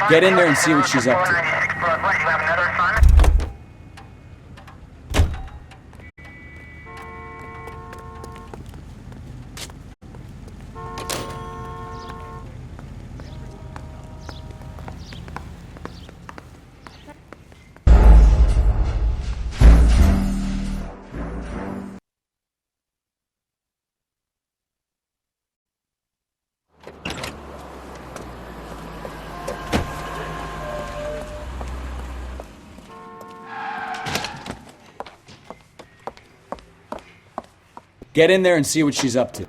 Speaker 10: Get in there and see what she's up to. Get in there and see what she's up to.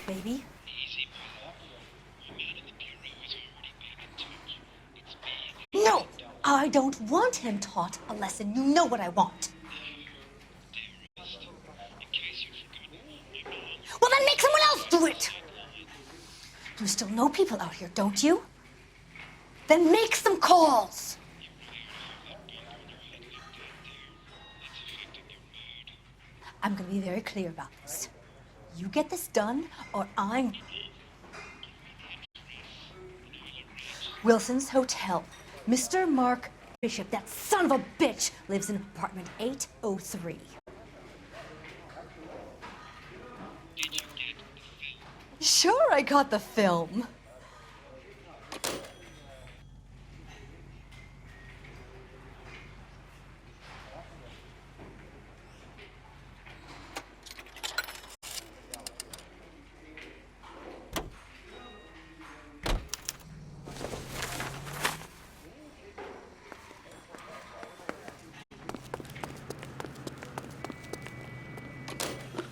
Speaker 17: Baby? No! I don't want him taught a lesson. You know what I want. Well, then make someone else do it! You still know people out here, don't you? Then make some calls! I'm gonna be very clear about this. You get this done, or I'm... Wilson's Hotel. Mr. Mark Bishop, that son of a bitch, lives in apartment 803. Sure, I got the film.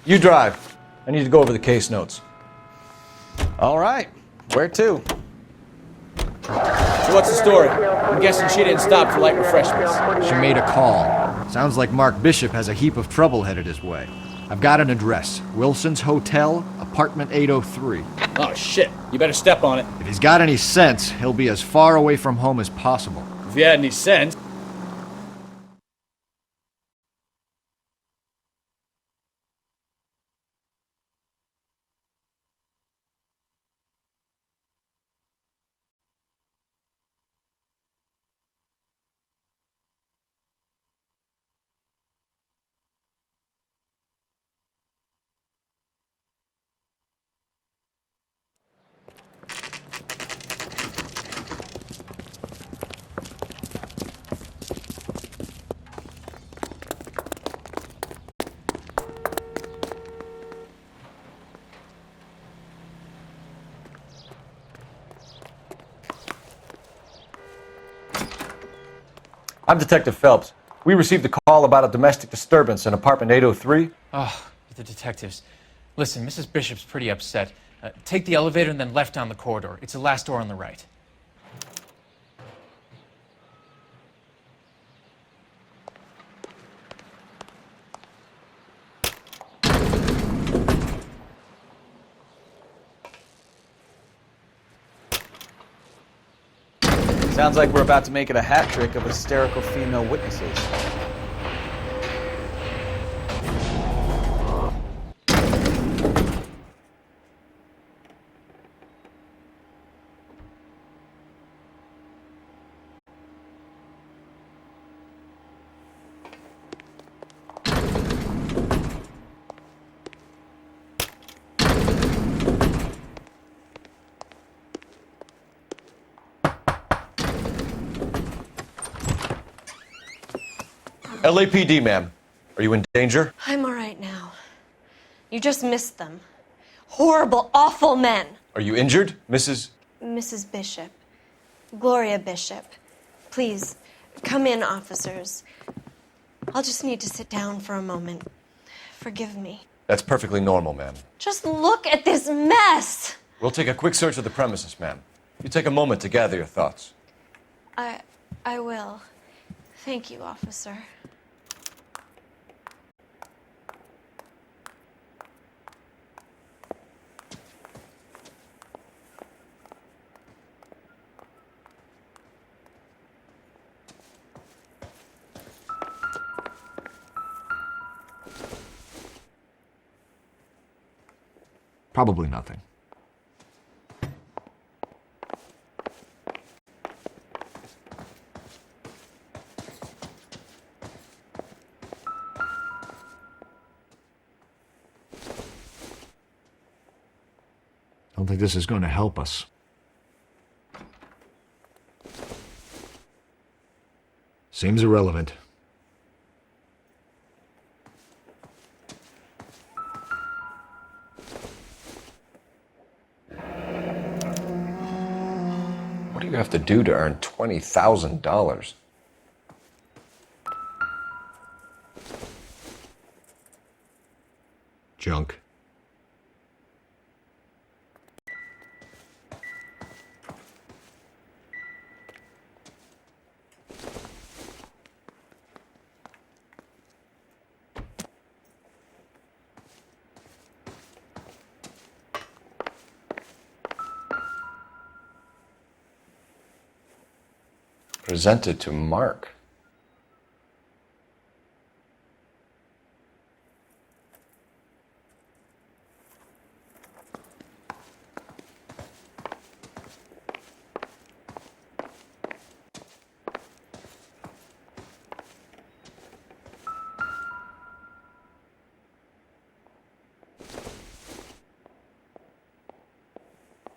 Speaker 3: You drive. I need to go over the case notes.
Speaker 11: All right. Where to?
Speaker 10: So what's the story? I'm guessing she didn't stop for light refreshments.
Speaker 12: She made a call. Sounds like Mark Bishop has a heap of trouble headed his way. I've got an address. Wilson's Hotel, apartment 803.
Speaker 10: Oh, shit. You better step on it.
Speaker 12: If he's got any sense, he'll be as far away from home as possible.
Speaker 10: If he had any sense...
Speaker 3: I'm Detective Phelps. We received a call about a domestic disturbance in apartment 803.
Speaker 13: Oh, the detectives. Listen, Mrs. Bishop's pretty upset. Take the elevator and then left down the corridor. It's the last door on the right.
Speaker 11: Sounds like we're about to make it a hat trick of hysterical female witnesses.
Speaker 3: LAPD, ma'am. Are you in danger?
Speaker 4: I'm all right now. You just missed them. Horrible, awful men.
Speaker 3: Are you injured, Mrs.
Speaker 4: Mrs. Bishop. Gloria Bishop. Please, come in, officers. I'll just need to sit down for a moment. Forgive me.
Speaker 3: That's perfectly normal, ma'am.
Speaker 4: Just look at this mess!
Speaker 3: We'll take a quick search of the premises, ma'am. You take a moment to gather your thoughts.
Speaker 4: I will. Thank you, officer.
Speaker 12: Probably nothing. I don't think this is going to help us. Seems irrelevant.
Speaker 20: What do you have to do to earn $20,000?
Speaker 12: Junk.
Speaker 20: Presented to Mark.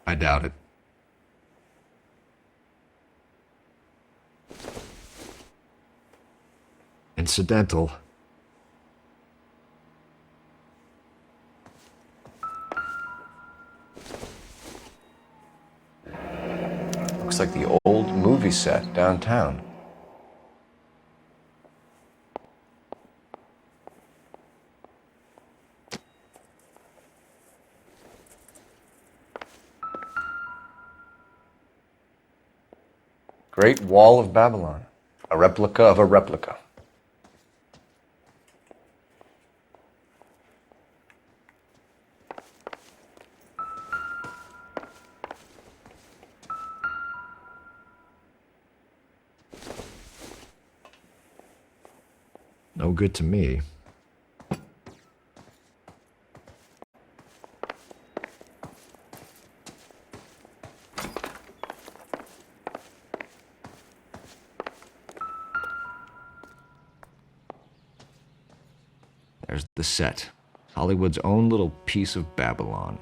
Speaker 12: I doubt it. Incidental.
Speaker 20: Looks like the old movie set downtown. Great Wall of Babylon. A replica of a replica.
Speaker 12: No good to me. There's the set. Hollywood's own little piece of Babylon.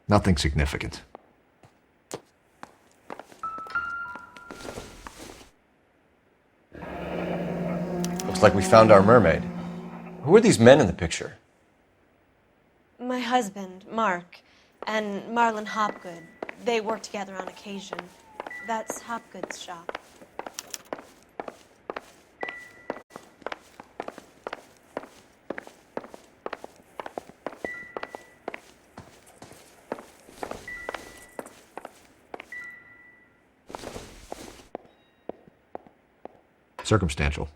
Speaker 12: Nothing significant.
Speaker 20: Looks like we found our mermaid. Who are these men in the picture?
Speaker 4: My husband, Mark, and Marlon Hopgood. They work together on occasion. That's Hopgood's shop.
Speaker 12: Circumstantial.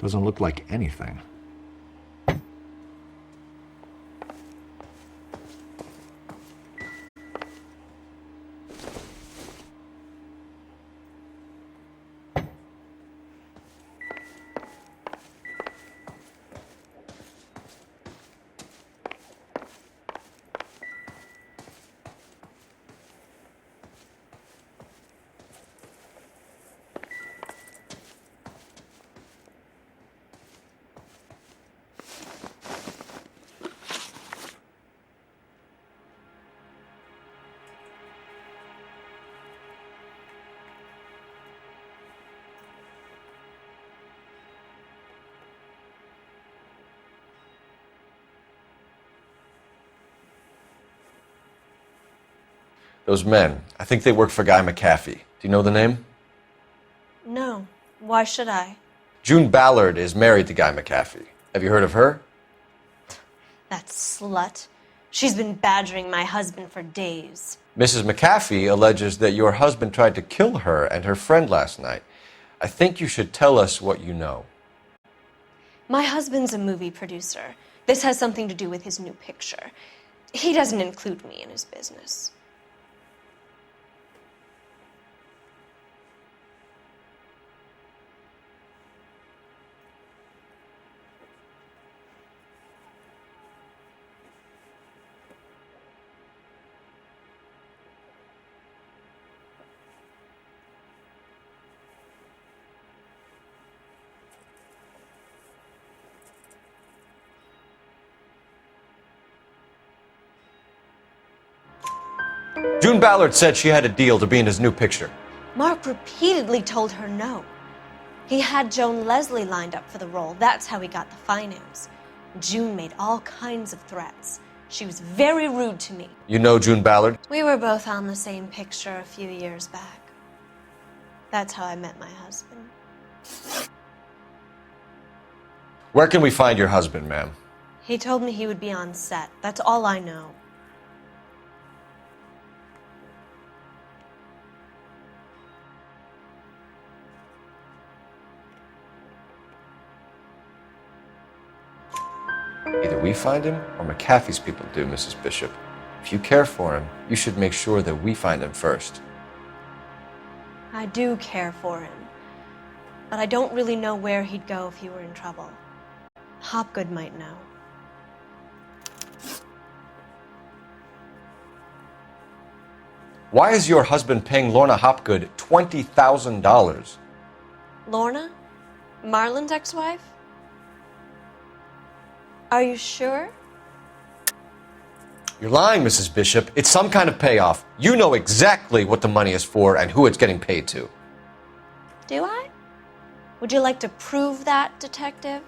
Speaker 12: Doesn't look like anything.
Speaker 3: Those men, I think they work for Guy McAfee. Do you know the name?
Speaker 4: No. Why should I?
Speaker 3: June Ballard is married to Guy McAfee. Have you heard of her?
Speaker 4: That slut. She's been badgering my husband for days.
Speaker 3: Mrs. McAfee alleges that your husband tried to kill her and her friend last night. I think you should tell us what you know.
Speaker 4: My husband's a movie producer. This has something to do with his new picture. He doesn't include me in his business.
Speaker 3: June Ballard said she had a deal to be in his new picture.
Speaker 4: Mark repeatedly told her no. He had Joan Leslie lined up for the role. That's how he got the finance. June made all kinds of threats. She was very rude to me.
Speaker 3: You know June Ballard?
Speaker 4: We were both on the same picture a few years back. That's how I met my husband.
Speaker 3: Where can we find your husband, ma'am?
Speaker 4: He told me he would be on set. That's all I know.
Speaker 3: Either we find him or McAfee's people do, Mrs. Bishop. If you care for him, you should make sure that we find him first.
Speaker 4: I do care for him, but I don't really know where he'd go if he were in trouble. Hopgood might know.
Speaker 3: Why is your husband paying Lorna Hopgood $20,000?
Speaker 4: Lorna? Marlon's ex-wife? Are you sure?
Speaker 3: You're lying, Mrs. Bishop. It's some kind of payoff. You know exactly what the money is for and who it's getting paid to.
Speaker 4: Do I? Would you like to prove that, detective?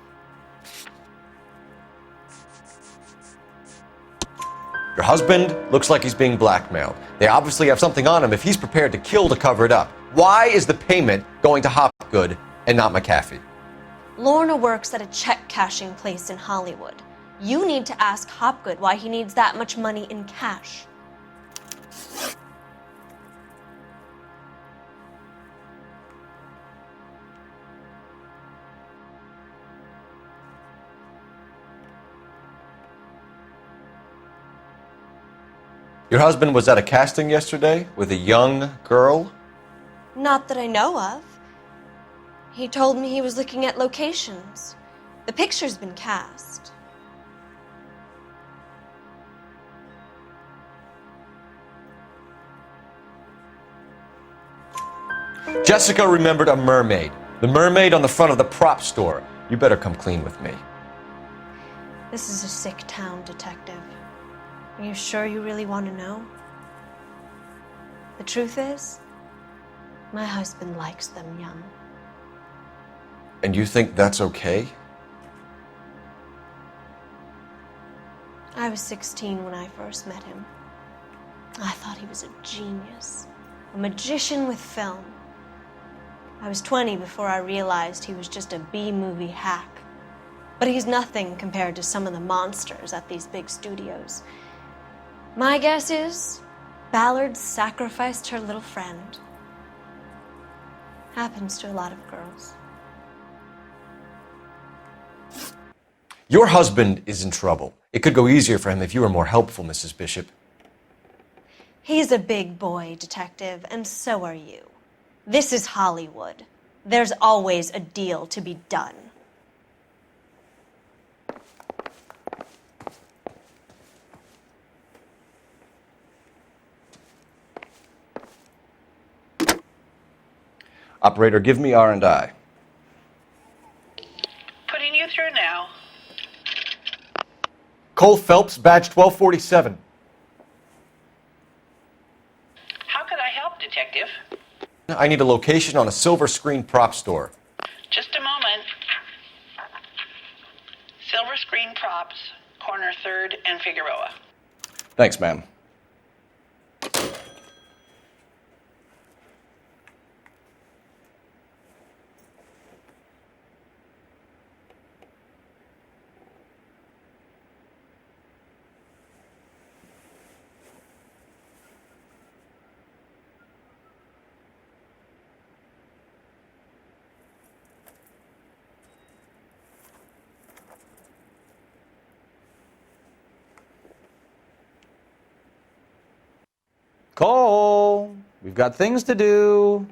Speaker 3: Your husband looks like he's being blackmailed. They obviously have something on him if he's prepared to kill to cover it up. Why is the payment going to Hopgood and not McAfee?
Speaker 4: Lorna works at a check-cashing place in Hollywood. You need to ask Hopgood why he needs that much money in cash.
Speaker 3: Your husband was at a casting yesterday with a young girl?
Speaker 4: Not that I know of. He told me he was looking at locations. The picture's been cast.
Speaker 3: Jessica remembered a mermaid. The mermaid on the front of the prop store. You better come clean with me.
Speaker 4: This is a sick town, detective. Are you sure you really want to know? The truth is, my husband likes them young.
Speaker 3: And you think that's okay?
Speaker 4: I was 16 when I first met him. I thought he was a genius, a magician with film. I was 20 before I realized he was just a B-movie hack. But he's nothing compared to some of the monsters at these big studios. My guess is Ballard sacrificed her little friend. Happens to a lot of girls.
Speaker 3: Your husband is in trouble. It could go easier for him if you were more helpful, Mrs. Bishop.
Speaker 4: He's a big boy, detective, and so are you. This is Hollywood. There's always a deal to be done.
Speaker 3: Operator, give me R&I.
Speaker 6: Putting you through now.
Speaker 3: Cole Phelps, badge 1247.
Speaker 6: How could I help, Detective?
Speaker 3: I need a location on a silver screen prop store.
Speaker 6: Just a moment. Silver Screen Props, corner 3rd and Figueroa.
Speaker 3: Thanks, ma'am.
Speaker 11: Cole, we've got things to do.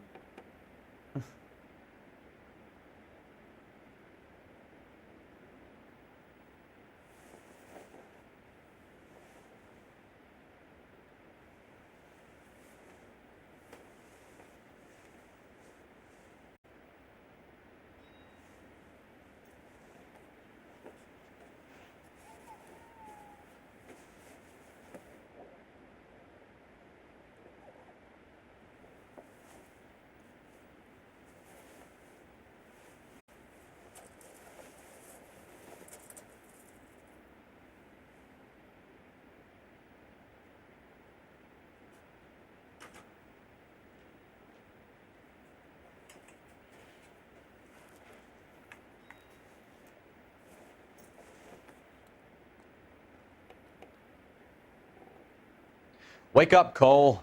Speaker 11: Wake up, Cole.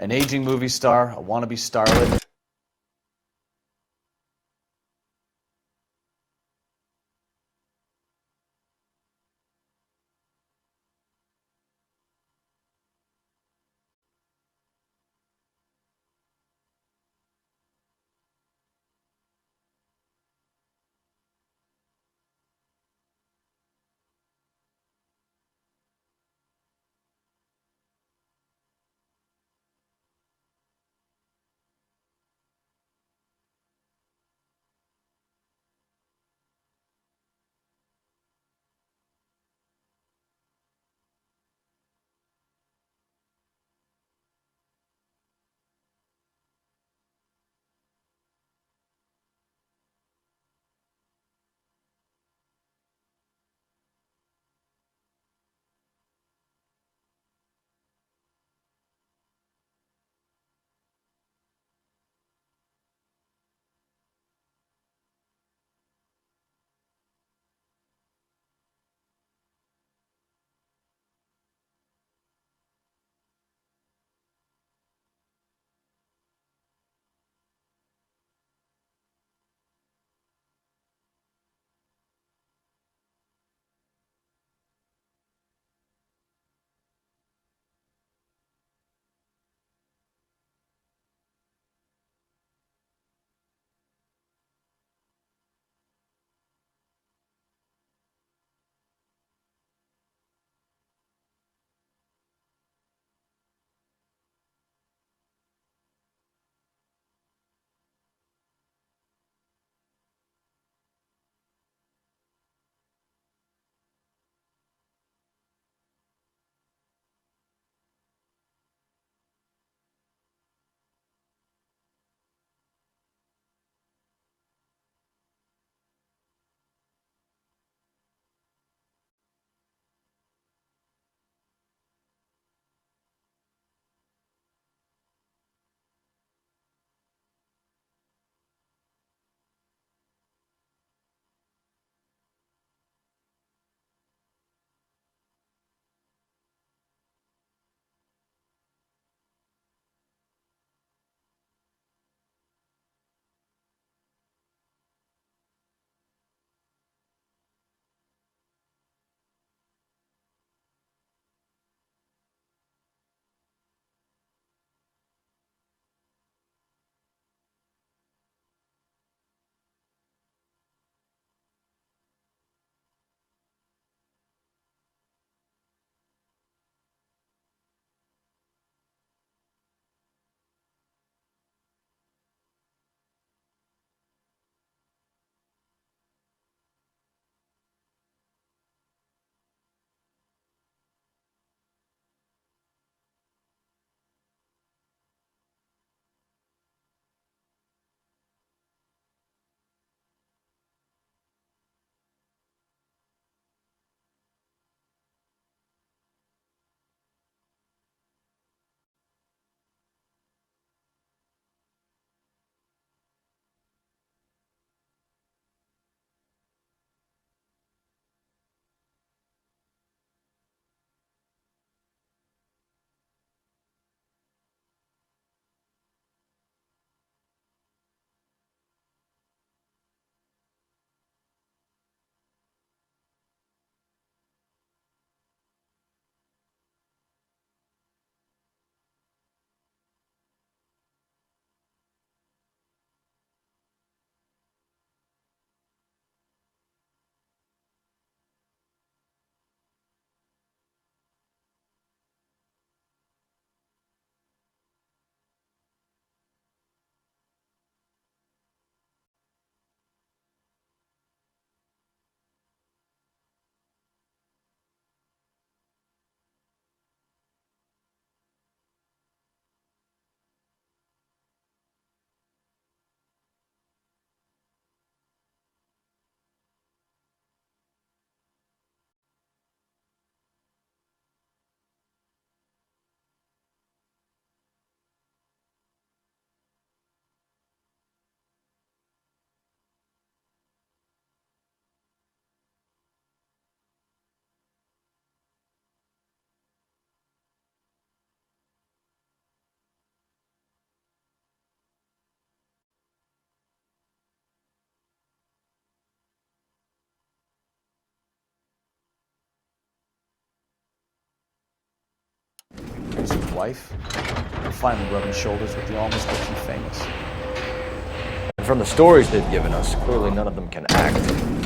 Speaker 11: An aging movie star, a wannabe starlet. wife, and finally rubbing shoulders with the almost low-key famous.
Speaker 3: And from the stories they've given us, clearly none of them can act.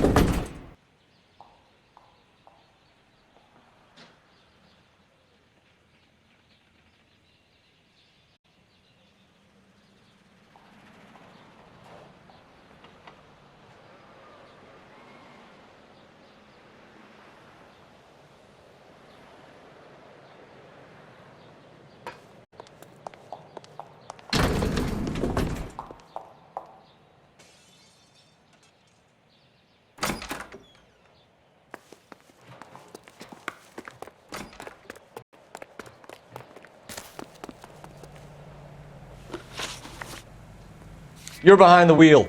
Speaker 3: You're behind the wheel.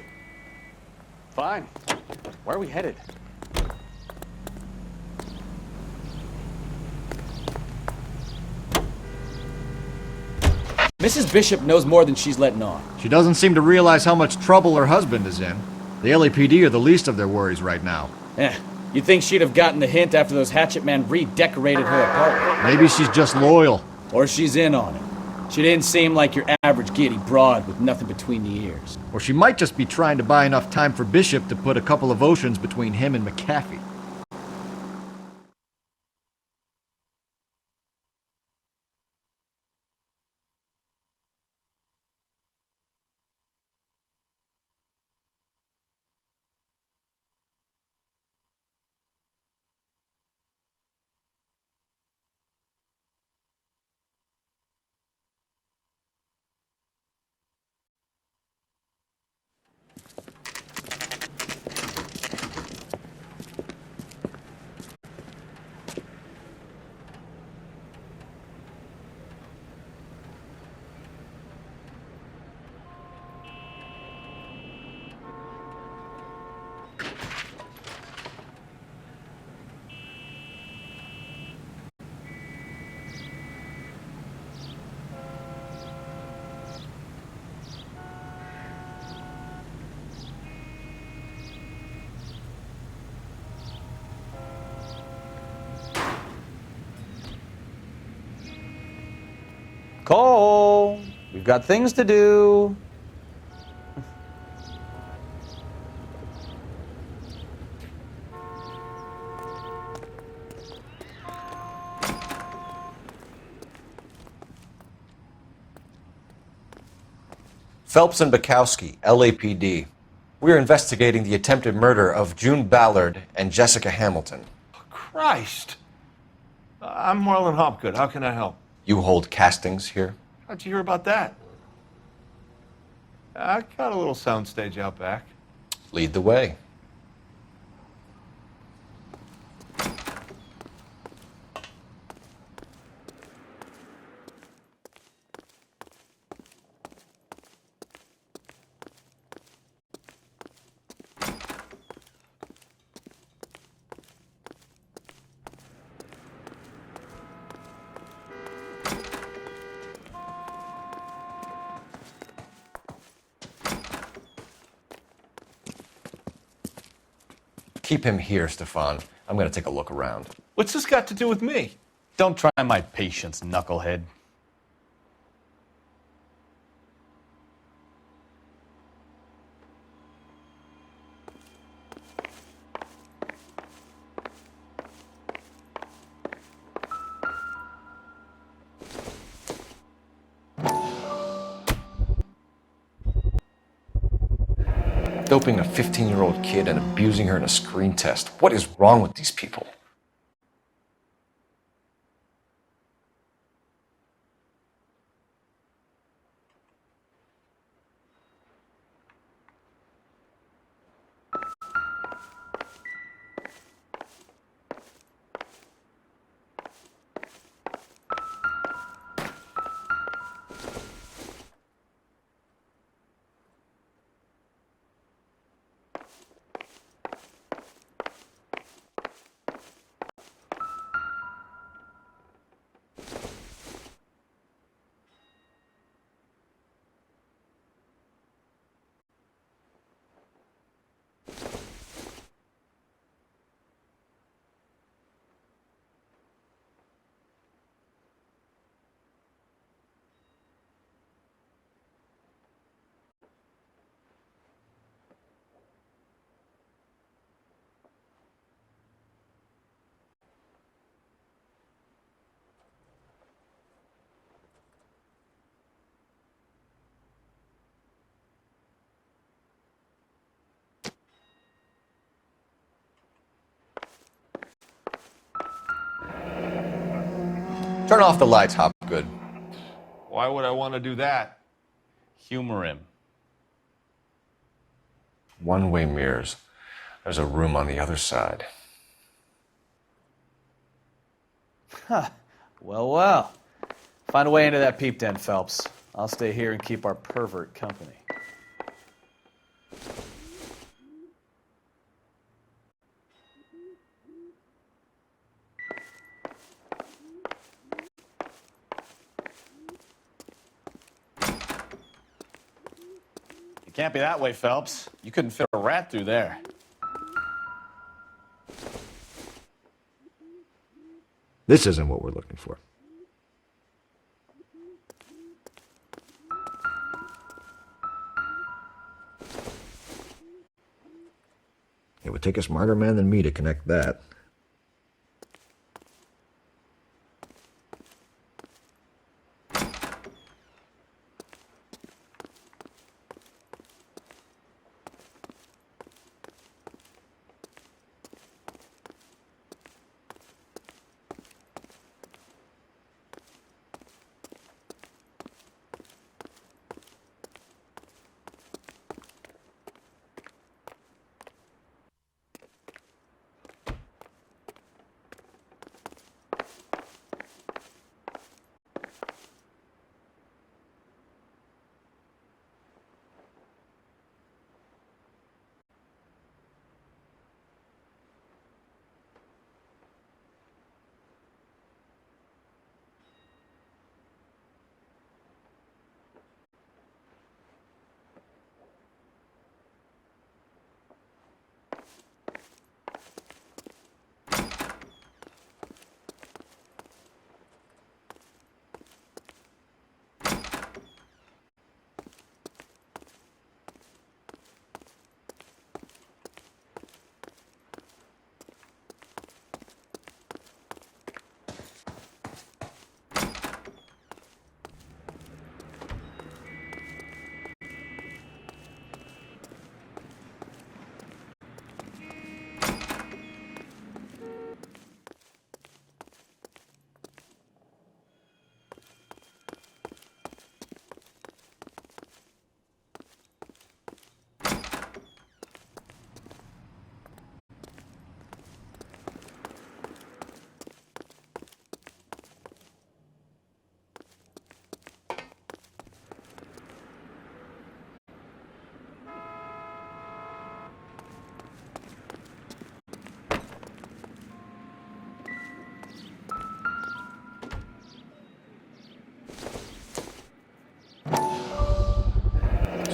Speaker 11: Fine. Where are we headed?
Speaker 10: Mrs. Bishop knows more than she's letting on.
Speaker 12: She doesn't seem to realize how much trouble her husband is in. The LAPD are the least of their worries right now.
Speaker 10: You'd think she'd have gotten the hint after those hatchet men redecorated her apartment.
Speaker 12: Maybe she's just loyal.
Speaker 10: Or she's in on it. She didn't seem like your average giddy broad with nothing between the ears.
Speaker 12: Or she might just be trying to buy enough time for Bishop to put a couple of oceans between him and McAfee.
Speaker 22: Cole, we've got things to do.
Speaker 3: Phelps and Bukowski, LAPD. We're investigating the attempted murder of June Ballard and Jessica Hamilton.
Speaker 7: Christ. I'm Marlon Hopgood. How can I help?
Speaker 3: You hold castings here?
Speaker 7: How'd you hear about that? I got a little soundstage out back.
Speaker 3: Lead the way. Keep him here, Stefan. I'm going to take a look around.
Speaker 7: What's this got to do with me?
Speaker 11: Don't try my patience, knucklehead.
Speaker 3: Doping a 15-year-old kid and abusing her in a screen test. What is wrong with these people? Turn off the lights, Hopgood.
Speaker 7: Why would I want to do that?
Speaker 11: Humor him.
Speaker 3: One-way mirrors. There's a room on the other side.
Speaker 11: Huh. Well, well. Find a way into that peep den, Phelps. I'll stay here and keep our pervert company. It can't be that way, Phelps. You couldn't fit a rat through there.
Speaker 12: This isn't what we're looking for. It would take a smarter man than me to connect that.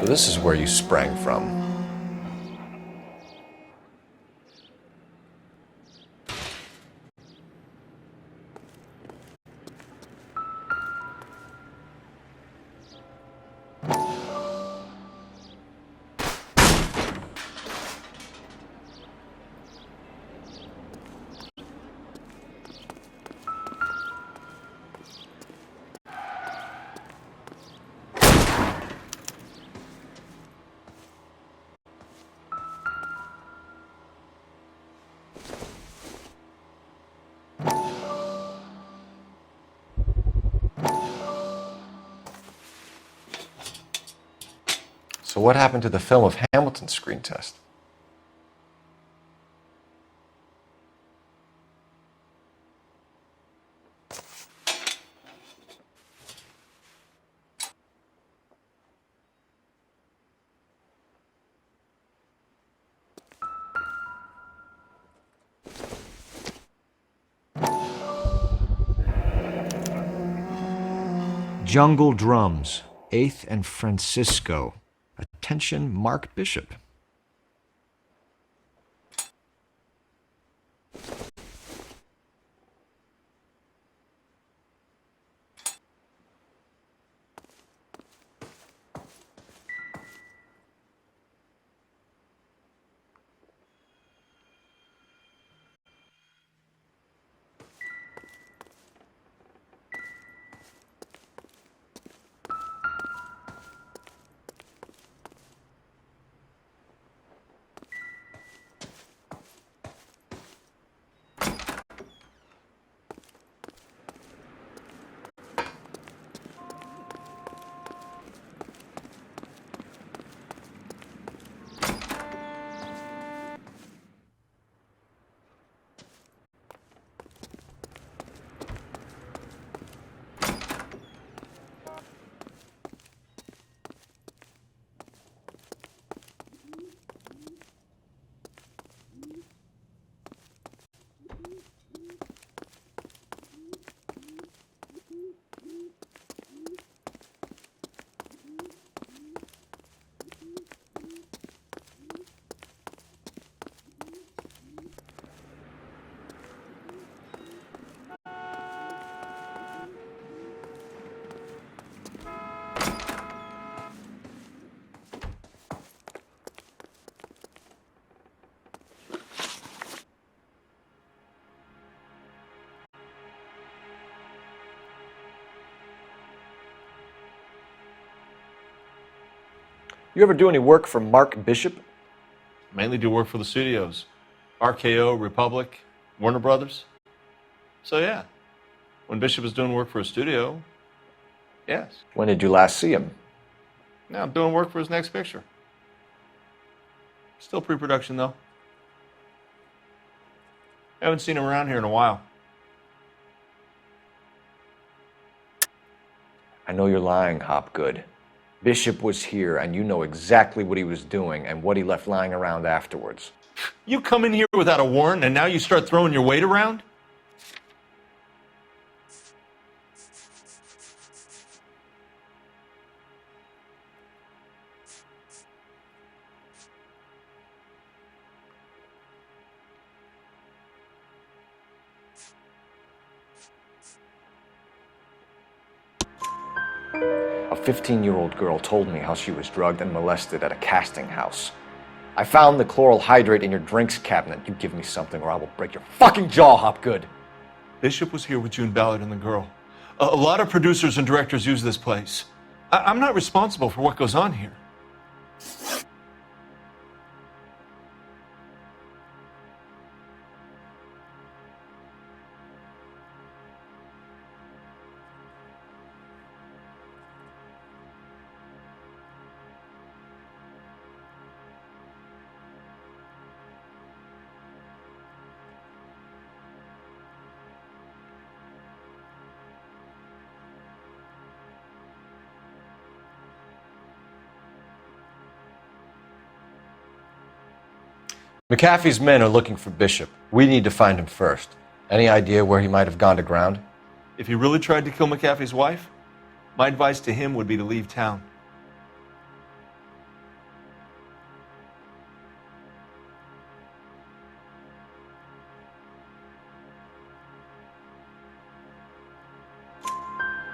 Speaker 3: So this is where you sprang from. So what happened to the film of Hamilton's screen test?
Speaker 12: Jungle Drums, 8th and Francisco. Attention, Mark Bishop.
Speaker 3: You ever do any work for Mark Bishop?
Speaker 14: Mainly do work for the studios. RKO, Republic, Warner Brothers. So yeah, when Bishop is doing work for a studio, yes.
Speaker 3: When did you last see him?
Speaker 14: Now doing work for his next picture. Still pre-production though. Haven't seen him around here in a while.
Speaker 3: I know you're lying, Hopgood. Bishop was here, and you know exactly what he was doing and what he left lying around afterwards.
Speaker 14: You come in here without a warrant, and now you start throwing your weight around?
Speaker 3: A 15-year-old girl told me how she was drugged and molested at a casting house. I found the chloral hydrate in your drinks cabinet. You give me something or I will break your fucking jaw, Hopgood.
Speaker 14: Bishop was here with June Ballard and the girl. A lot of producers and directors use this place. I'm not responsible for what goes on here.
Speaker 3: McAfee's men are looking for Bishop. We need to find him first. Any idea where he might have gone to ground?
Speaker 14: If he really tried to kill McAfee's wife, my advice to him would be to leave town.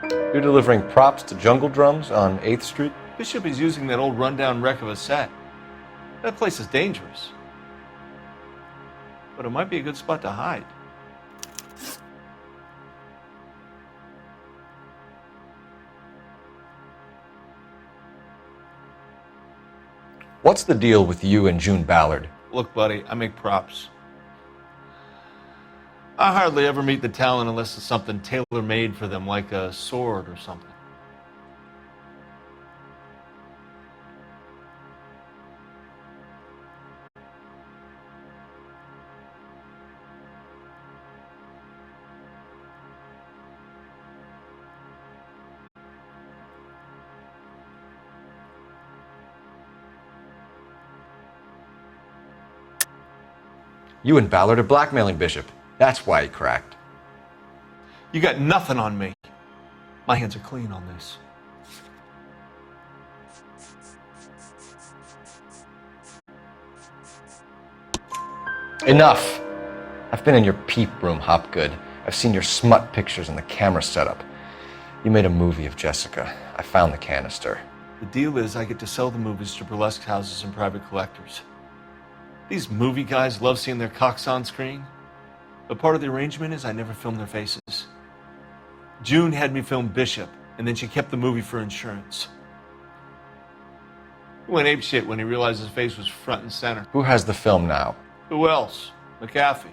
Speaker 3: You're delivering props to Jungle Drums on 8th Street?
Speaker 14: Bishop is using that old rundown wreck of a set. That place is dangerous. But it might be a good spot to hide.
Speaker 3: What's the deal with you and June Ballard?
Speaker 14: Look, buddy, I make props. I hardly ever meet the talent unless it's something tailor-made for them, like a sword or something.
Speaker 3: You and Ballard are blackmailing Bishop. That's why he cracked.
Speaker 14: You got nothing on me. My hands are clean on this.
Speaker 3: Enough! I've been in your peep room, Hopgood. I've seen your smut pictures and the camera setup. You made a movie of Jessica. I found the canister.
Speaker 14: The deal is I get to sell the movies to burlesque houses and private collectors. These movie guys love seeing their cocks on screen. But part of the arrangement is I never film their faces. June had me film Bishop, and then she kept the movie for insurance. He went apeshit when he realized his face was front and center.
Speaker 3: Who has the film now?
Speaker 14: Who else? McAfee.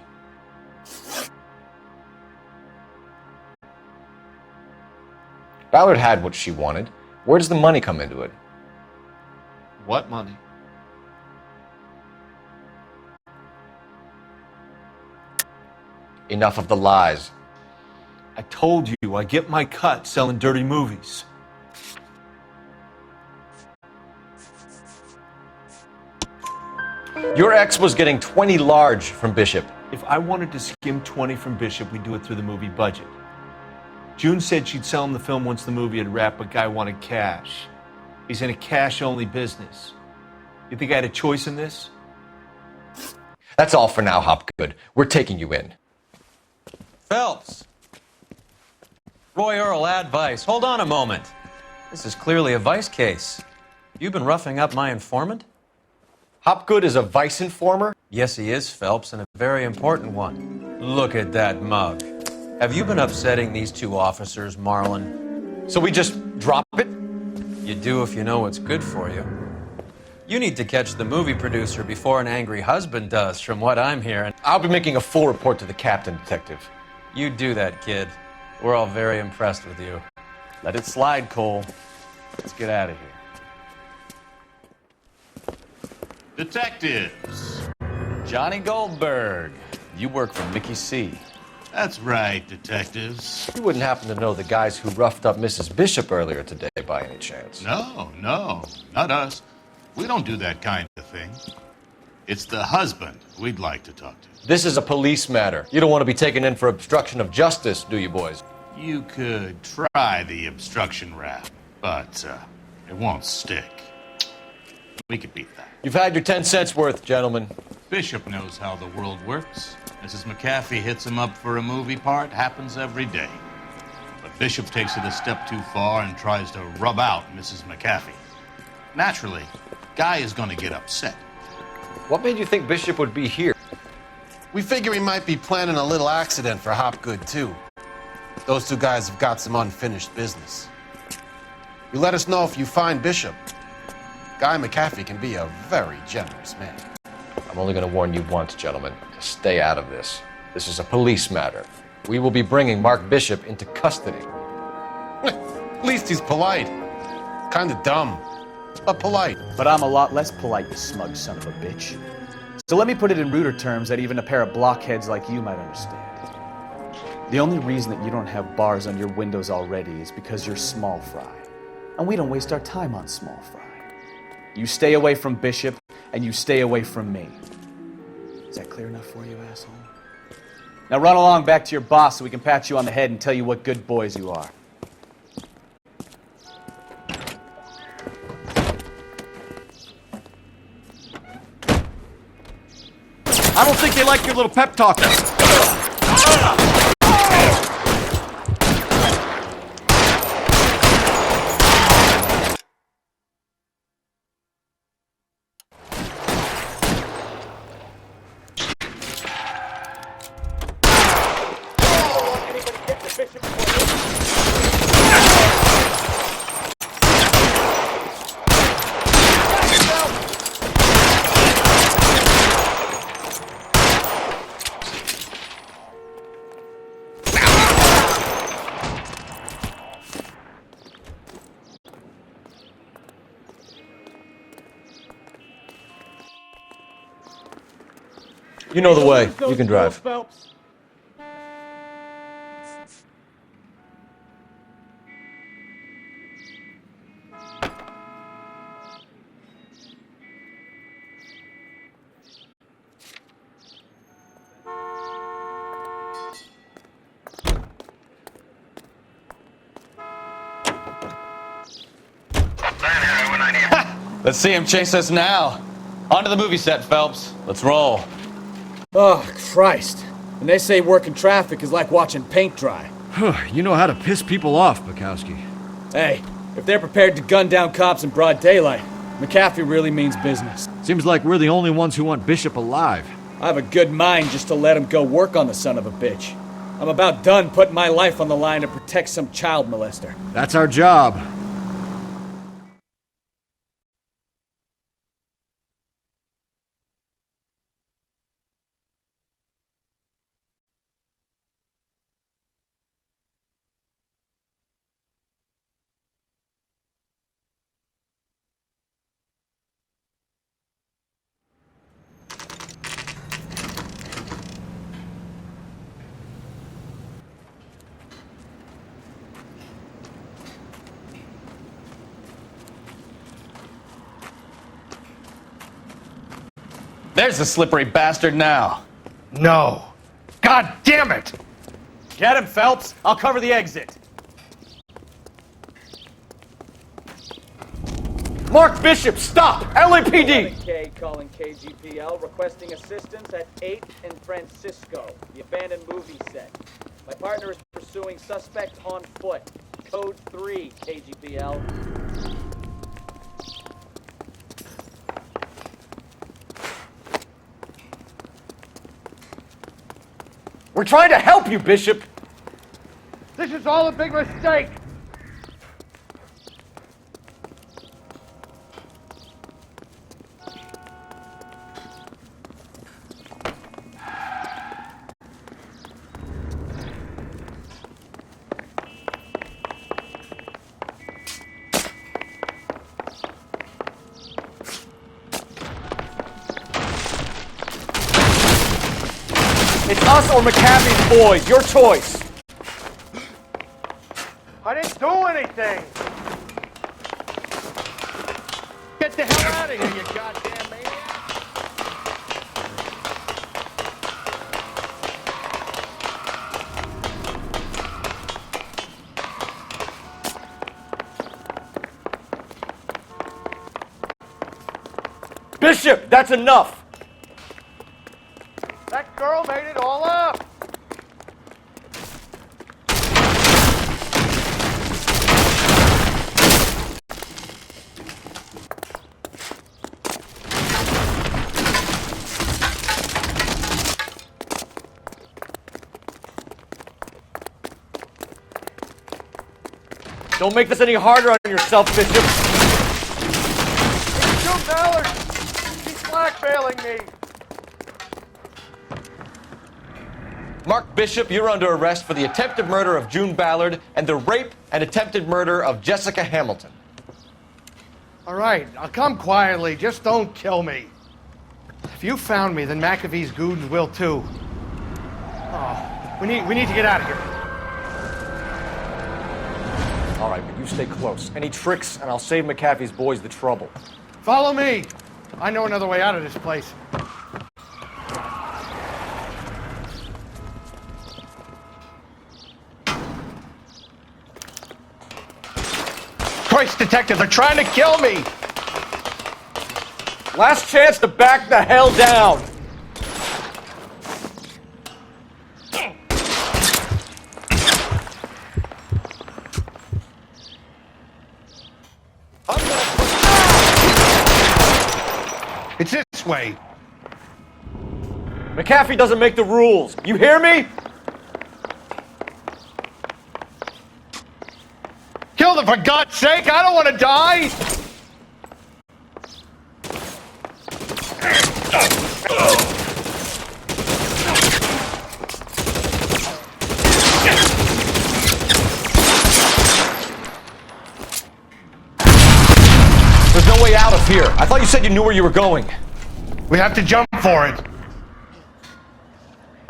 Speaker 3: Ballard had what she wanted. Where does the money come into it?
Speaker 14: What money?
Speaker 3: Enough of the lies.
Speaker 14: I told you, I get my cut selling dirty movies.
Speaker 3: Your ex was getting 20 large from Bishop.
Speaker 14: If I wanted to skim 20 from Bishop, we'd do it through the movie budget. June said she'd sell him the film once the movie had wrapped, but Guy wanted cash. He's in a cash-only business. You think I had a choice in this?
Speaker 3: That's all for now, Hopgood. We're taking you in.
Speaker 16: Phelps. Roy Earl, advice. Hold on a moment. This is clearly a vice case. You've been roughing up my informant?
Speaker 3: Hopgood is a vice informer?
Speaker 16: Yes, he is, Phelps, and a very important one. Look at that mug. Have you been upsetting these two officers, Marlin?
Speaker 3: So we just drop it?
Speaker 16: You do if you know what's good for you. You need to catch the movie producer before an angry husband does, from what I'm hearing.
Speaker 3: I'll be making a full report to the captain, Detective.
Speaker 16: You do that, kid. We're all very impressed with you.
Speaker 11: Let it slide, Cole. Let's get out of here.
Speaker 2: Detectives.
Speaker 11: Johnny Goldberg. You work for Mickey C.
Speaker 2: That's right, detectives.
Speaker 3: You wouldn't happen to know the guys who roughed up Mrs. Bishop earlier today by any chance?
Speaker 2: No, not us. We don't do that kind of thing. It's the husband we'd like to talk to.
Speaker 3: This is a police matter. You don't want to be taken in for obstruction of justice, do you, boys?
Speaker 2: You could try the obstruction rap, but it won't stick. We could beat that.
Speaker 3: You've had your 10 cents worth, gentlemen.
Speaker 2: Bishop knows how the world works. Mrs. McAfee hits him up for a movie part. Happens every day. But Bishop takes it a step too far and tries to rub out Mrs. McAfee. Naturally, Guy is going to get upset.
Speaker 3: What made you think Bishop would be here?
Speaker 1: We figure he might be planning a little accident for Hopgood, too. Those two guys have got some unfinished business. You let us know if you find Bishop. Guy McAfee can be a very generous man.
Speaker 3: I'm only going to warn you once, gentlemen, to stay out of this. This is a police matter. We will be bringing Mark Bishop into custody.
Speaker 1: At least he's polite. Kind of dumb, but polite.
Speaker 10: But I'm a lot less polite, you smug son of a bitch. So let me put it in ruder terms that even a pair of blockheads like you might understand. The only reason that you don't have bars on your windows already is because you're small fry. And we don't waste our time on small fry. You stay away from Bishop, and you stay away from me. Is that clear enough for you, asshole? Now run along back to your boss so we can pat you on the head and tell you what good boys you are.
Speaker 12: I don't think they like your little pep talk.
Speaker 3: You know the way. You can drive.
Speaker 15: Phelps.
Speaker 11: Let's see him chase us now. Onto the movie set, Phelps. Let's roll.
Speaker 10: Oh, Christ. And they say working traffic is like watching paint dry.
Speaker 12: You know how to piss people off, Bukowski.
Speaker 10: Hey, if they're prepared to gun down cops in broad daylight, McAfee really means business.
Speaker 12: Seems like we're the only ones who want Bishop alive.
Speaker 10: I have a good mind just to let him go work on the son of a bitch. I'm about done putting my life on the line to protect some child molester.
Speaker 12: That's our job.
Speaker 11: There's the slippery bastard now.
Speaker 15: No. God damn it!
Speaker 10: Get him, Phelps. I'll cover the exit.
Speaker 3: Mark Bishop, stop! LAPD!
Speaker 10: K calling KGPL, requesting assistance at 8th and Francisco, the abandoned movie set. My partner is pursuing suspect on foot. Code 3, KGPL.
Speaker 3: We're trying to help you, Bishop!
Speaker 15: This is all a big mistake!
Speaker 3: us or McAfee's boys. Your choice.
Speaker 15: I didn't do anything. Get the hell out of here, you goddamn maniac.
Speaker 3: Bishop, that's enough.
Speaker 15: That girl made it all up.
Speaker 3: Don't make this any harder on yourself, Bishop.
Speaker 15: June Ballard, she's blackmailing me.
Speaker 3: Mark Bishop, you're under arrest for the attempted murder of June Ballard and the rape and attempted murder of Jessica Hamilton.
Speaker 15: All right, I'll come quietly. Just don't kill me. If you found me, then McAfee's goons will too. Oh, we need to get out of here.
Speaker 3: All right, but you stay close. Any tricks, and I'll save McAfee's boys the trouble.
Speaker 15: Follow me. I know another way out of this place. Christ, detective, they're trying to kill me!
Speaker 3: Last chance to back the hell down!
Speaker 15: It's this way.
Speaker 3: McAfee doesn't make the rules. You hear me?
Speaker 15: Kill them, for God's sake! I don't want to die!
Speaker 3: There's no way out of here. I thought you said you knew where you were going.
Speaker 15: We have to jump for it.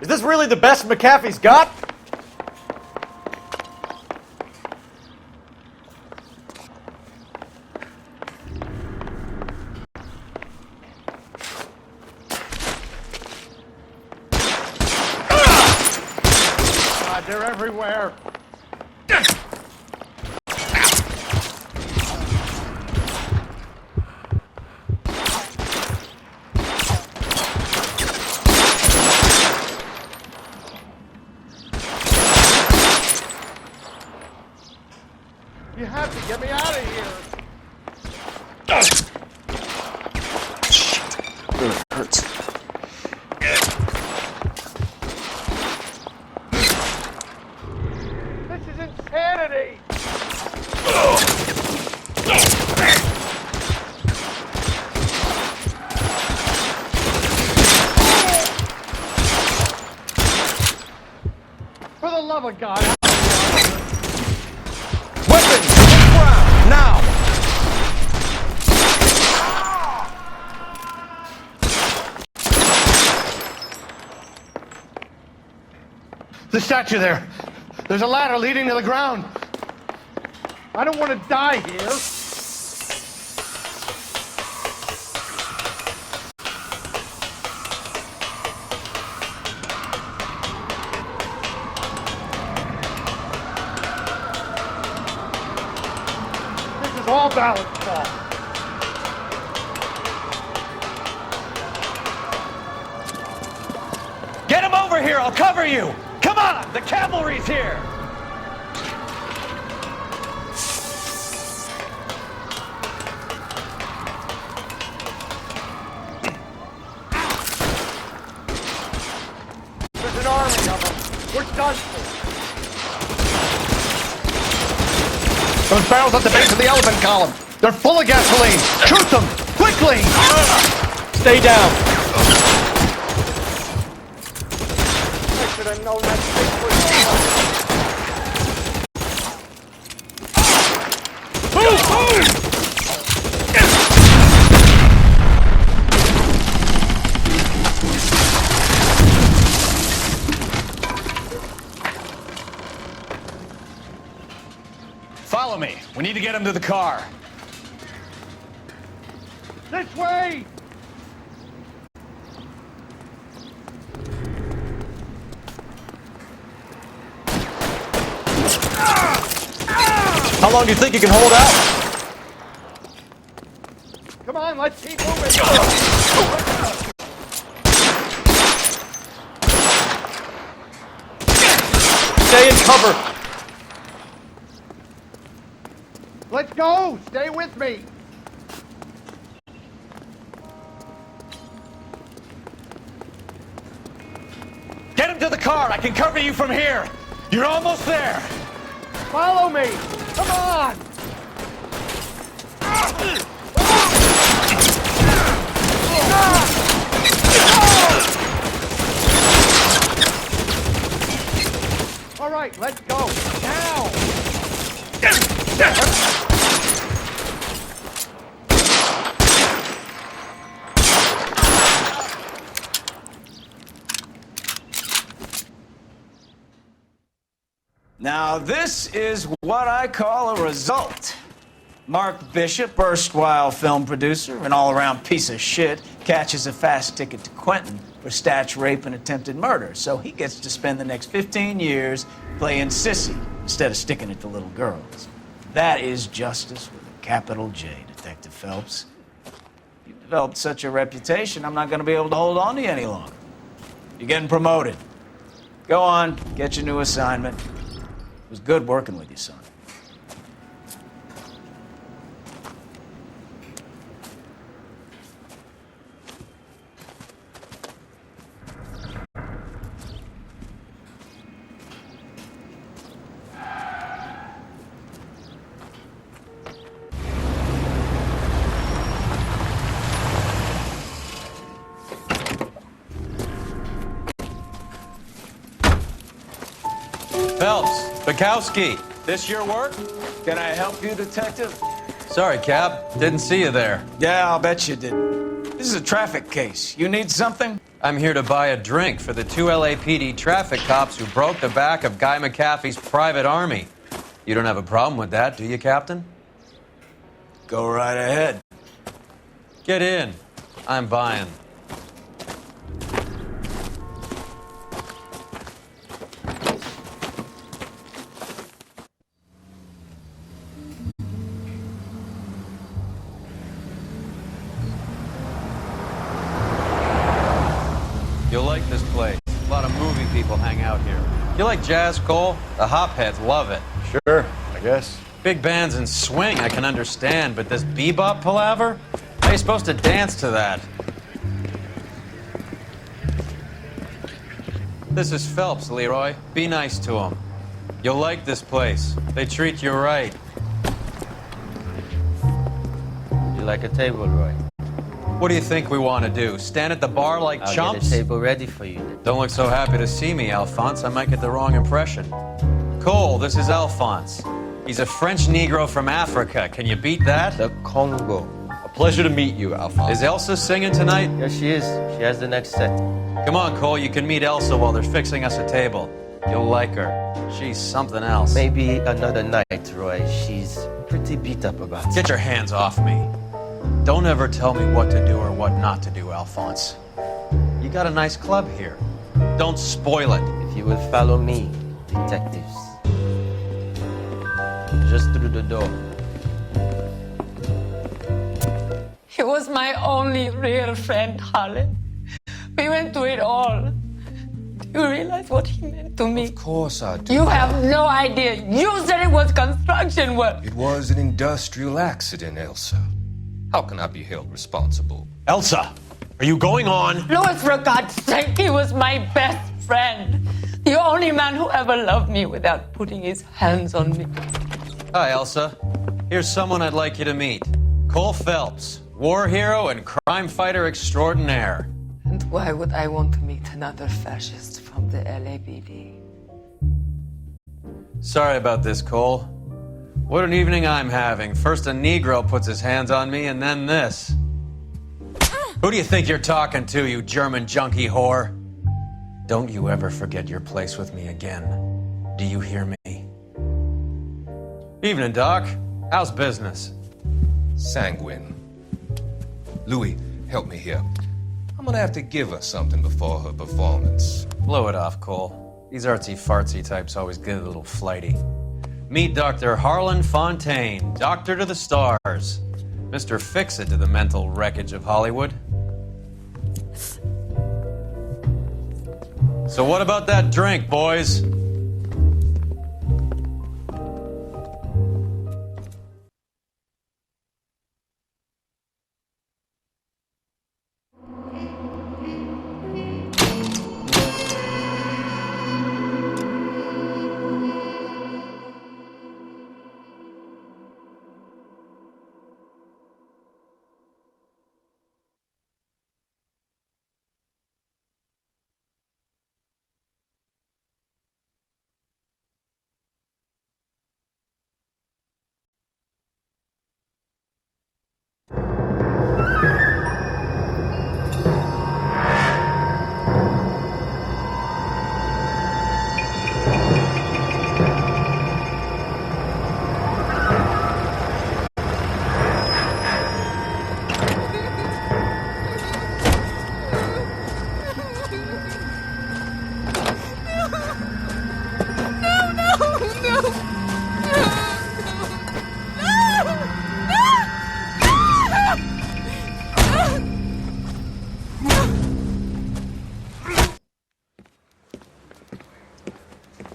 Speaker 3: Is this really the best McAfee's got?
Speaker 15: God, they're everywhere. You have to get me out of here.
Speaker 3: Shit. Really hurts.
Speaker 15: This is insanity. For the love of God.
Speaker 3: Weapons! To the ground! Now!
Speaker 15: The statue there. There's a ladder leading to the ground. I don't want to die here. This is all Ballard's fault.
Speaker 3: Get him over here! I'll cover you! Come on! The cavalry's here!
Speaker 15: There's an army of them. We're done for. Those barrels at the base of the elephant column. They're full of gasoline. Shoot them! Quickly!
Speaker 3: Stay down!
Speaker 15: I should have known that thing was...
Speaker 3: Move! Move!
Speaker 11: Follow me. We need to get him to the car.
Speaker 18: This way!
Speaker 3: How long do you think you can hold out?
Speaker 18: Come on, let's keep moving!
Speaker 3: Stay in cover!
Speaker 18: Let's go! Stay with me!
Speaker 11: Get him to the car. I can cover you from here. You're almost there.
Speaker 18: Follow me! Come on! All right, let's go. Now!
Speaker 9: Now, this is what I call a result. Mark Bishop, erstwhile film producer, an all-around piece of shit, catches a fast ticket to Quentin for statch rape and attempted murder, so he gets to spend the next 15 years playing sissy instead of sticking it to little girls. That is justice with a capital J, Detective Phelps. You've developed such a reputation, I'm not going to be able to hold on to you any longer. You're getting promoted. Go on, get your new assignment. It was good working with you, son.
Speaker 16: Phelps, Bukowski, this your work?
Speaker 9: Can I help you, Detective?
Speaker 16: Sorry, Cap. Didn't see you there.
Speaker 9: Yeah, I'll bet you did. This is a traffic case. You need something?
Speaker 16: I'm here to buy a drink for the 2 LAPD traffic cops who broke the back of Guy McAfee's private army. You don't have a problem with that, do you, Captain?
Speaker 9: Go right ahead.
Speaker 16: Get in. I'm buying. You'll like this place. A lot of movie people hang out here. You like jazz, Cole? The hopheads love it.
Speaker 3: Sure, I guess.
Speaker 16: Big bands and swing, I can understand, but this bebop palaver? How are you supposed to dance to that? This is Phelps, Leroy. Be nice to him. You'll like this place. They treat you right.
Speaker 19: You like a table, Roy?
Speaker 16: What do you think we want to do? Stand at the bar like
Speaker 19: I'll
Speaker 16: chumps?
Speaker 19: get a table ready for you.
Speaker 16: Don't look so happy to see me, Alphonse. I might get the wrong impression. Cole, this is Alphonse. He's a French Negro from Africa. Can you beat that?
Speaker 19: The Congo.
Speaker 3: A pleasure to meet you, Alphonse.
Speaker 16: Is Elsa singing tonight?
Speaker 19: Yes, she is. She has the next set.
Speaker 16: Come on, Cole. You can meet Elsa while they're fixing us a table. You'll like her. She's something else.
Speaker 19: Maybe another night, Roy. She's pretty beat up about it.
Speaker 16: Get your hands off me. Don't ever tell me what to do or what not to do, Alphonse. You got a nice club here. Don't spoil it.
Speaker 19: If you will follow me, detectives. Just through the door.
Speaker 23: He was my only real friend, Harlan. We went through it all. Do you realize what he meant to me?
Speaker 24: Of course I do.
Speaker 23: You have no idea. You said it was construction work.
Speaker 24: It was an industrial accident, Elsa. How can I be held responsible?
Speaker 11: Elsa, are you going on?
Speaker 23: Louis, for God's sake, he was my best friend. The only man who ever loved me without putting his hands on me.
Speaker 16: Hi, Elsa. Here's someone I'd like you to meet. Cole Phelps, war hero and crime fighter extraordinaire.
Speaker 23: And why would I want to meet another fascist from the LAPD?
Speaker 16: Sorry about this, Cole. What an evening I'm having. First a Negro puts his hands on me, and then this. Who do you think you're talking to, you German junkie whore? Don't you ever forget your place with me again. Do you hear me? Evening, Doc. How's business?
Speaker 24: Sanguine. Louis, help me here. I'm gonna have to give her something before her performance.
Speaker 16: Blow it off, Cole. These artsy-fartsy types always get a little flighty. Meet Dr. Harlan Fontaine, doctor to the stars. Mr. Fix-It to the mental wreckage of Hollywood. So what about that drink, boys?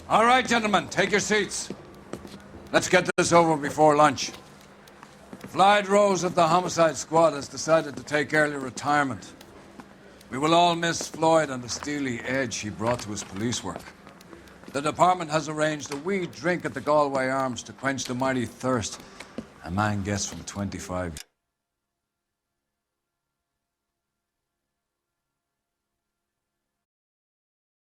Speaker 5: All right, gentlemen, take your seats. Let's get this over before lunch. Floyd Rose of the Homicide Squad has decided to take early retirement. We will all miss Floyd and the steely edge he brought to his police work. The department has arranged a wee drink at the Galway Arms to quench the mighty thirst a man gets from 25